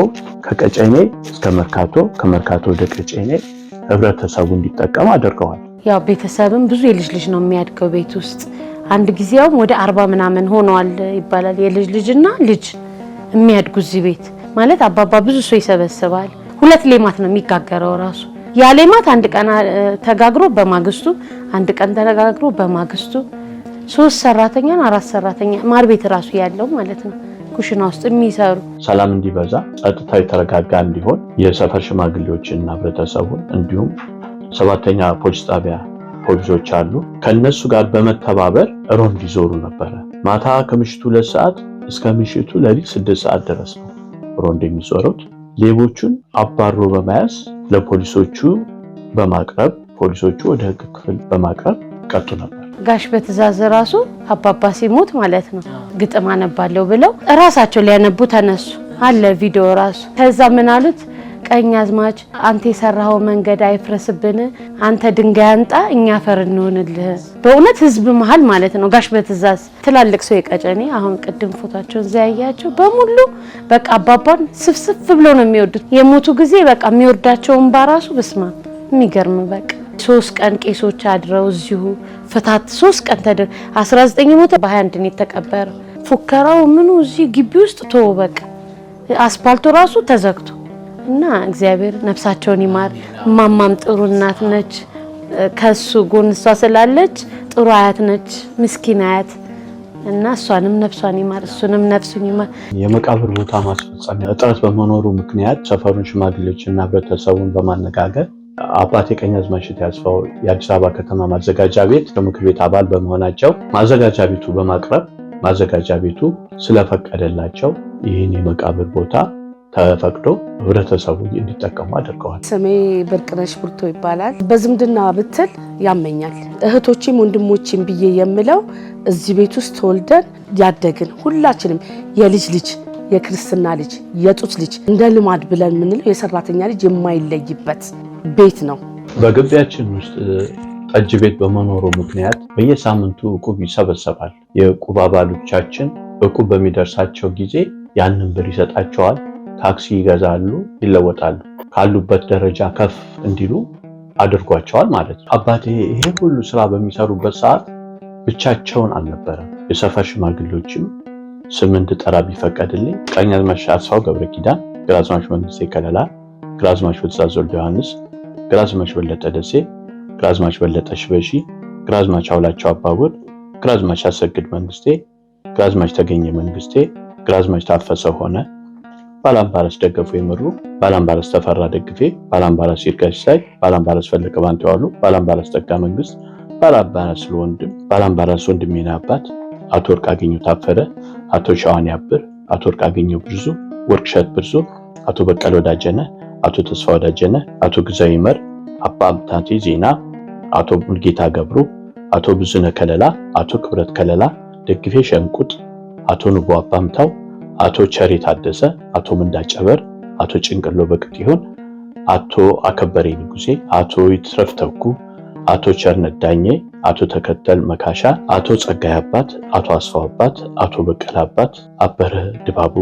ከቀጨኔ እስከ መርካቶ፣ ከመርካቶ ወደ ቀጨኔ ህብረተሰቡ እንዲጠቀም አድርገዋል። ያው ቤተሰብም ብዙ የልጅ ልጅ ነው የሚያድገው ቤት ውስጥ። አንድ ጊዜውም ወደ 40 ምናምን ሆነዋል ይባላል የልጅ ልጅና ልጅ የሚያድጉ እዚህ ቤት ማለት። አባባ ብዙ ሰው ይሰበስባል። 2 ሌማት ነው የሚጋገረው ራሱ። ያ ሌማት አንድ ቀን ተጋግሮ በማግስቱ፣ አንድ ቀን ተጋግሮ በማግስቱ 3 ሰራተኛ 4 ሰራተኛ ማር ቤት ራሱ ያለው ማለት ነው ኩሽና ውስጥ የሚሰሩ። ሰላም እንዲበዛ ጸጥታ የተረጋጋ እንዲሆን የሰፈር ሽማግሌዎችና ህብረተሰቡን እንዲሁም 7ኛ ፖሊስ ጣቢያ ፖሊሶች አሉ። ከነሱ ጋር በመተባበር ሮንድ ይዞሩ ነበረ። ማታ ከምሽቱ 2 ሰዓት እስከ ምሽቱ ሌሊት 6 ሰዓት ድረስ ነው ሮንድ የሚዞሩት። ሌቦቹን አባሮ በመያዝ ለፖሊሶቹ በማቅረብ ፖሊሶቹ ወደ ህግ ክፍል በማቅረብ ቀጡ ነበር። ጋሽ በትእዛዝ ራሱ አባባ ሲሞት ማለት ነው ግጥም አነባለሁ ብለው ራሳቸው ሊያነቡ ተነሱ አለ ቪዲዮ ራሱ። ከዛ ምን አሉት? ቀኛዝማች አንተ የሰራው መንገድ አይፍረስብን፣ አንተ ድንጋይ አንጣ እኛ አፈር እንሆንልህ። በእውነት ህዝብ መሃል ማለት ነው። ጋሽ በትእዛዝ ትላልቅ ሰው የቀጨኔ አሁን ቅድም ፎቶአቸውን ዘያያቸው በሙሉ በቃ አባባን ስፍስፍ ብሎ ነው የሚወዱት። የሞቱ ጊዜ በቃ የሚወርዳቸውን ባራሱ በስማ የሚገርም በቃ 3 ቀን ቄሶች አድረው እዚሁ ፍታት 3 ቀን ተደረ 19 ሞተ በ21 ነው የተቀበረው። ፉከራው ምኑ እዚህ ግቢ ውስጥ ተወበቀ አስፓልቱ ራሱ ተዘግቶ እና እግዚአብሔር ነፍሳቸውን ይማር። ማማም ጥሩ እናት ነች። ከሱ ጎን እሷ ስላለች ጥሩ አያት ነች፣ ምስኪን አያት እና እሷንም ነፍሷን ይማር እሱንም ነፍሱን ይማር። የመቃብር ቦታ ማስፈጸሚያ እጥረት በመኖሩ ምክንያት ሰፈሩን ሽማግሌዎችና ህብረተሰቡን በማነጋገር አባቴ ቀኛዝማች እሸቴ አስፋው የአዲስ አበባ ከተማ ማዘጋጃ ቤት ምክር ቤት አባል በመሆናቸው ማዘጋጃ ቤቱ በማቅረብ ማዘጋጃ ቤቱ ስለፈቀደላቸው ይህን የመቃብር ቦታ ተፈቅዶ ህብረተሰቡ እንዲጠቀሙ አድርገዋል። ስሜ ብርቅነሽ ብርቶ ይባላል። በዝምድና ብትል ያመኛል። እህቶቼም ወንድሞቼም ብዬ የምለው እዚህ ቤት ውስጥ ተወልደን ያደግን ሁላችንም የልጅ ልጅ የክርስትና ልጅ የጡት ልጅ እንደ ልማድ ብለን የምንለው የሰራተኛ ልጅ የማይለይበት ቤት ነው። በግቢያችን ውስጥ ጠጅ ቤት በመኖሩ ምክንያት በየሳምንቱ ዕቁብ ይሰበሰባል። የዕቁብ አባሎቻችን ዕቁብ በሚደርሳቸው ጊዜ ያንን ብር ይሰጣቸዋል። ታክሲ ይገዛሉ፣ ይለወጣሉ። ካሉበት ደረጃ ከፍ እንዲሉ አድርጓቸዋል ማለት ነው። አባቴ ይሄ ሁሉ ስራ በሚሰሩበት ሰዓት ብቻቸውን አልነበረም። የሰፈር ሽማግሌዎችም ስም እንድጠራ ቢፈቀድልኝ ቀኛዝማች አስፋው ገብረ ኪዳን፣ ግራዝማች መንግስቴ ከለላ፣ ግራዝማች በትእዛዝ ወልደ ዮሐንስ፣ ግራዝማች በለጠ ደሴ፣ ግራዝማች በለጠ ሽበሺ፣ ግራዝማች አውላቸው አባቡር፣ ግራዝማች አሰግድ መንግስቴ፣ ግራዝማች ተገኘ መንግስቴ፣ ግራዝማች ታፈሰ ሆነ፣ ባላምባራስ ደገፉ የምሩ፣ ባላምባራስ ተፈራ ደግፌ፣ ባላምባራስ ይርጋሽ ሳይ፣ ባላምባራስ ፈለቀ ባንተዋሉ፣ ባላምባራስ ጠጋ መንግስት፣ ባላምባራስ ለወንድም፣ ባላምባራስ ወንድሜና አባት አቶ ወርቅ አገኘው ታፈረ፣ አቶ ሻዋን ያብር፣ አቶ ወርቅ አገኘው ብርዙ፣ ወርቅሸት ብርዙ፣ አቶ በቀለ ወዳጀነ፣ አቶ ተስፋ ወዳጀነ፣ አቶ ግዛዊ መር፣ አባ አምታቴ ዜና፣ አቶ ሙልጌታ ገብሩ፣ አቶ ብዙነ ከለላ፣ አቶ ክብረት ከለላ፣ ደግፌ ሸንቁጥ፣ አቶ ንቦ አባምታው፣ አቶ ቸሬ ታደሰ፣ አቶ ምንዳጨበር፣ አቶ ጭንቅሎ በቅጥይሁን፣ አቶ አከበሬ ንጉሴ፣ አቶ ይትረፍ ተኩ፣ አቶ ቸርነት ዳኜ፣ አቶ ተከተል መካሻ፣ አቶ ጸጋይ አባት፣ አቶ አስፋው አባት፣ አቶ በቀለ አባት፣ አበረ ድባቡ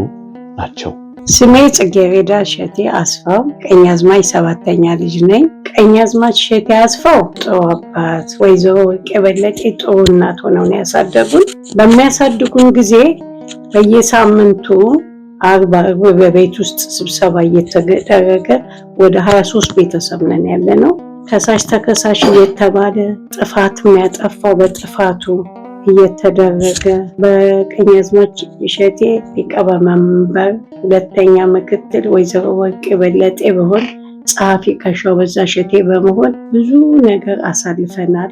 ናቸው። ስሜ ጽጌረዳ እሸቴ አስፋው ቀኛዝማች 7ኛ ልጅ ነኝ። ቀኛዝማች እሸቴ አስፋው ጥሩ አባት፣ ወይዘሮ ወርቄ በለጤ ጥሩ እናት ሆነው ነው ያሳደጉን። በሚያሳድጉን ጊዜ በየሳምንቱ አርብ በቤት ውስጥ ስብሰባ እየተደረገ ወደ 23 ቤተሰብ ነን ያለ ነው። ከሳሽ ተከሳሽ እየተባለ ጥፋት የሚያጠፋው በጥፋቱ እየተደረገ በቀኛዝማች እሸቴ ሊቀመንበር፣ 2ኛ ምክትል ወይዘሮ ወርቄ በለጤ በሆን ጸሐፊ ከሻው በዛ እሸቴ በመሆን ብዙ ነገር አሳልፈናል።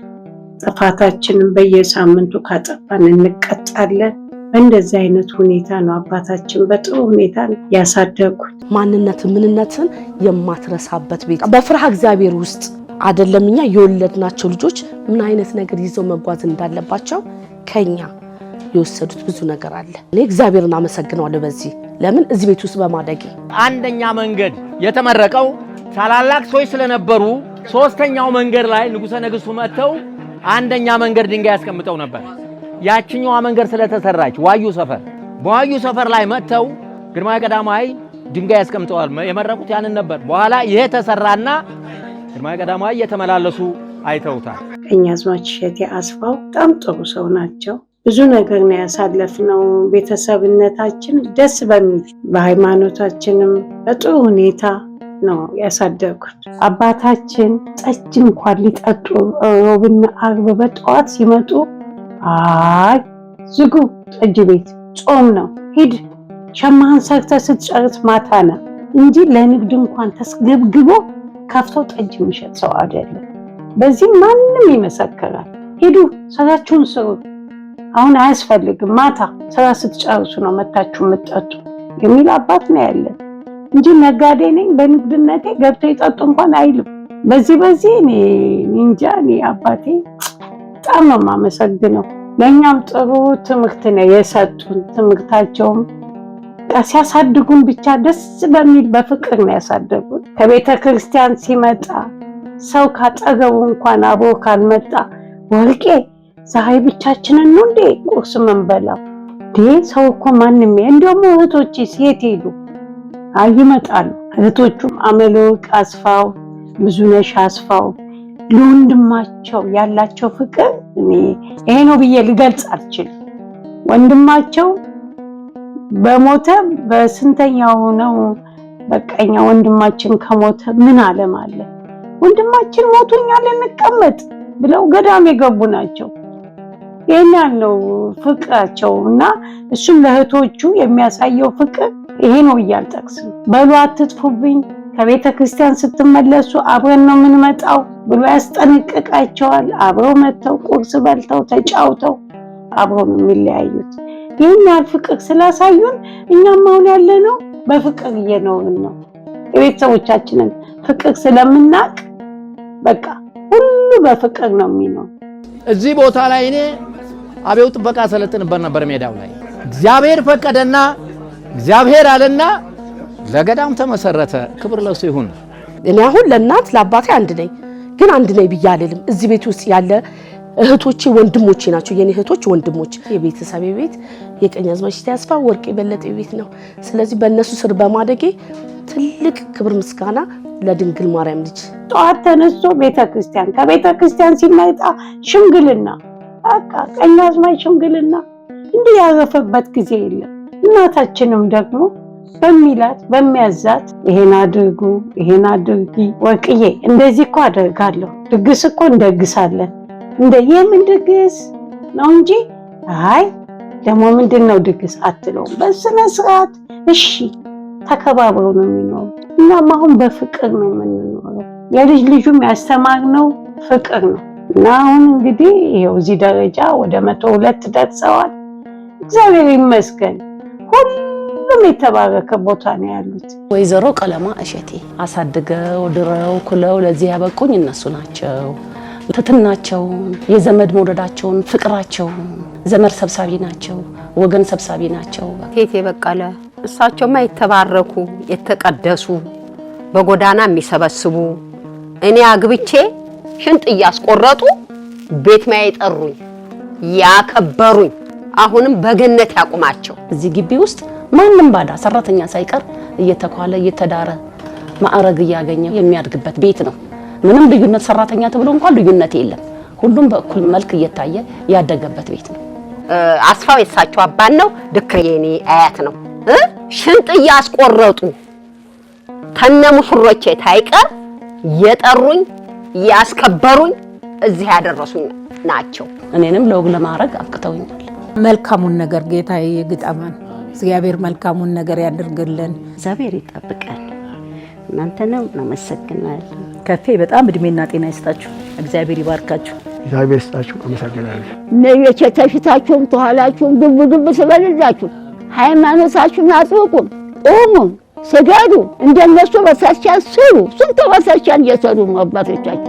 ጥፋታችንን በየሳምንቱ ካጠፋን እንቀጣለን። በእንደዚህ አይነት ሁኔታ ነው አባታችን በጥሩ ሁኔታ ያሳደጉት። ምንነትን የማትረሳበት ቤት በፍርሃ እግዚአብሔር ውስጥ አይደለም እኛ የወለድናቸው ልጆች ምን አይነት ነገር ይዘው መጓዝ እንዳለባቸው ከኛ የወሰዱት ብዙ ነገር አለ። እኔ እግዚአብሔርን አመሰግናለሁ በዚህ ለምን እዚህ ቤት ውስጥ በማደጌ። አንደኛ መንገድ የተመረቀው ታላላቅ ሰዎች ስለነበሩ 3ኛው መንገድ ላይ ንጉሠ ነገሥቱ መጥተው አንደኛ መንገድ ድንጋይ ያስቀምጠው ነበር። ያችኛዋ መንገድ ስለተሰራች ዋዩ ሰፈር በዋዩ ሰፈር ላይ መጥተው ግርማዊ ቀዳማዊ ድንጋይ ያስቀምጠዋል። የመረቁት ያንን ነበር። በኋላ ይሄ ተሰራና ግርማዊ ቀዳማዊ እየተመላለሱ አይተውታል። ቀኛዝማች እሸቴ አስፋው በጣም ጥሩ ሰው ናቸው። ብዙ ነገር ነው ያሳለፍነው። ቤተሰብነታችን ደስ በሚል በሃይማኖታችንም በጥሩ ሁኔታ ነው ያሳደጉት። አባታችን ጠጅ እንኳን ሊጠጡ ሮብና አርብ በጠዋት ሲመጡ አይ ዝጉ ጠጅ ቤት ጾም ነው ሂድ ሸማህን ሰርተህ ስትጨርስ ማታ ነው እንጂ ለንግድ እንኳን ተስገብግቦ ከፍቶ ጠጅ የሚሸጥ ሰው አይደለም። በዚህ ማንም ይመሰክራል። ሂዱ ስራችሁን ስሩ፣ አሁን አያስፈልግም፣ ማታ ስራ ስትጨርሱ ነው መታችሁ የምትጠጡ የሚል አባት ነው ያለን እንጂ ነጋዴ ነኝ በንግድነቴ ገብቶ ይጠጡ እንኳን አይልም። በዚህ እኔ እንጃ እኔ አባቴ በጣም ነው የማመሰግነው። ለእኛም ጥሩ ትምህርት ነው የሰጡን። ትምህርታቸውም በቃ ሲያሳድጉን ብቻ ደስ በሚል በፍቅር ነው ያሳደጉን። ከቤተ ክርስቲያን ሲመጣ ሰው ካጠገቡ እንኳን አብሮ ካልመጣ ወርቄ ዛሬ ብቻችንን ነው እንዴ ቁርስ የምንበላው? ሰው እኮ ማንም እንደውም እህቶቼ የት ሄዱ? ይመጣሉ። እህቶቹም አመለወርቅ አስፋው፣ ብዙነሽ አስፋው ለወንድማቸው ያላቸው ፍቅር እኔ ይሄ ነው ብዬ ልገልጽ አልችልም። ወንድማቸው በሞተ በስንተኛው ነው በቃኛ ወንድማችን ከሞተ ምን ዓለም አለ? ወንድማችን ሞቶኛ ልንቀመጥ ብለው ገዳም የገቡ ናቸው። ይሄን ያለው ፍቅራቸው እና እሱም ለእህቶቹ የሚያሳየው ፍቅር ይሄ ነው እያልጠቅስም በሉ አትጥፉብኝ፣ ከቤተ ክርስቲያን ስትመለሱ አብረን ነው የምንመጣው ብሎ ያስጠነቅቃቸዋል። አብረው መጥተው ቁርስ በልተው ተጫውተው አብረው ነው የሚለያዩት። ይሄን ያህል ፍቅር ስላሳዩን እኛም አሁን ያለነው በፍቅር እየኖርን ነው። የቤተሰቦቻችንን ፍቅር ስለምናቅ በቃ ሁሉ በፍቅር ነው የሚኖር። እዚህ ቦታ ላይ እኔ አብዮት ጥበቃ ሰለጥንበት ነበር ሜዳው ላይ። እግዚአብሔር ፈቀደና እግዚአብሔር አለና ለገዳም ተመሰረተ። ክብር ለሱ ይሁን። እኔ አሁን ለእናት ለአባቴ አንድ ነኝ፣ ግን አንድ ነኝ ብዬ አልልም። እዚህ ቤት ውስጥ ያለ እህቶቼ ወንድሞቼ ናቸው። የኔ እህቶች ወንድሞች፣ የቤተሰቤ ቤት የቀኛዝማች እሸቴ አስፋው ወርቄ በለጠ ቤት ነው። ስለዚህ በእነሱ ስር በማደጌ ትልቅ ክብር ምስጋና ለድንግል ማርያም ልጅ። ጠዋት ተነስቶ ቤተክርስቲያን፣ ከቤተክርስቲያን ሲመጣ ሽምግልና፣ በቃ ቀኛዝማች ሽምግልና እንዲህ ያረፈበት ጊዜ የለም። እናታችንም ደግሞ በሚላት በሚያዛት ይሄን አድርጉ ይሄን አድርጊ፣ ወርቅዬ እንደዚህ እኮ አደርጋለሁ፣ ድግስ እኮ እንደግሳለን፣ የምን ድግስ ነው እንጂ አይ ደግሞ ምንድነው ድግስ አትለውም። በስነ ስርዓት እሺ ተከባብረው ነው የሚኖሩ። እናም አሁን በፍቅር ነው የምንኖረው። የልጅ ልጁም ያስተማርነው ፍቅር ነው እና አሁን እንግዲህ ይሄው እዚህ ደረጃ ወደ 102 ደርሰዋል። እግዚአብሔር ይመስገን። ሁሉም የተባረከ ቦታ ነው ያሉት። ወይዘሮ ቀለማ እሸቴ አሳድገው ድረው ኩለው ለዚህ ያበቁኝ እነሱ ናቸው። ትትናቸውን፣ የዘመድ መውደዳቸውን፣ ፍቅራቸውን፣ ዘመድ ሰብሳቢ ናቸው፣ ወገን ሰብሳቢ ናቸው። ቴቴ በቀለ እሳቸውማ የተባረኩ የተቀደሱ በጎዳና የሚሰበስቡ እኔ አግብቼ ሽንጥ እያስቆረጡ ቤት ማይጠሩኝ ያከበሩኝ አሁንም በገነት ያቁማቸው። እዚህ ግቢ ውስጥ ማንም ባዳ ሰራተኛ ሳይቀር እየተኳለ እየተዳረ ማዕረግ እያገኘ የሚያድግበት ቤት ነው። ምንም ልዩነት ሰራተኛ ተብሎ እንኳን ልዩነት የለም። ሁሉም በእኩል መልክ እየታየ ያደገበት ቤት ነው። አስፋው የሳቸው አባት ነው። ድክሬ የኔ አያት ነው። ሽንጥ እያስቆረጡ ከነ ሙሽሮቼ ታይቀር የጠሩኝ ያስከበሩኝ እዚህ ያደረሱኝ ናቸው። እኔንም ለወግ ለማዕረግ አብቅተውኛል። መልካሙን ነገር ጌታዬ ይግጠመን። እግዚአብሔር መልካሙን ነገር ያድርግልን። እግዚአብሔር ይጠብቀን። እናንተንም እናመሰግናለን። ከፌ በጣም እድሜና ጤና ይስጣችሁ። እግዚአብሔር ይባርካችሁ። እግዚአብሔር ይስጣችሁ። አመሰግናለሁ። ነየቼ ተፊታችሁም ተኋላችሁም ድብ ድብ ስለሌላችሁ ሃይማኖታችሁን አጥብቁ፣ ቁሙ፣ ስገዱ። እንደነሱ በሳቻን ስሩ። ስንት በሳቻን እየሰሩ ነው አባቶቻችን።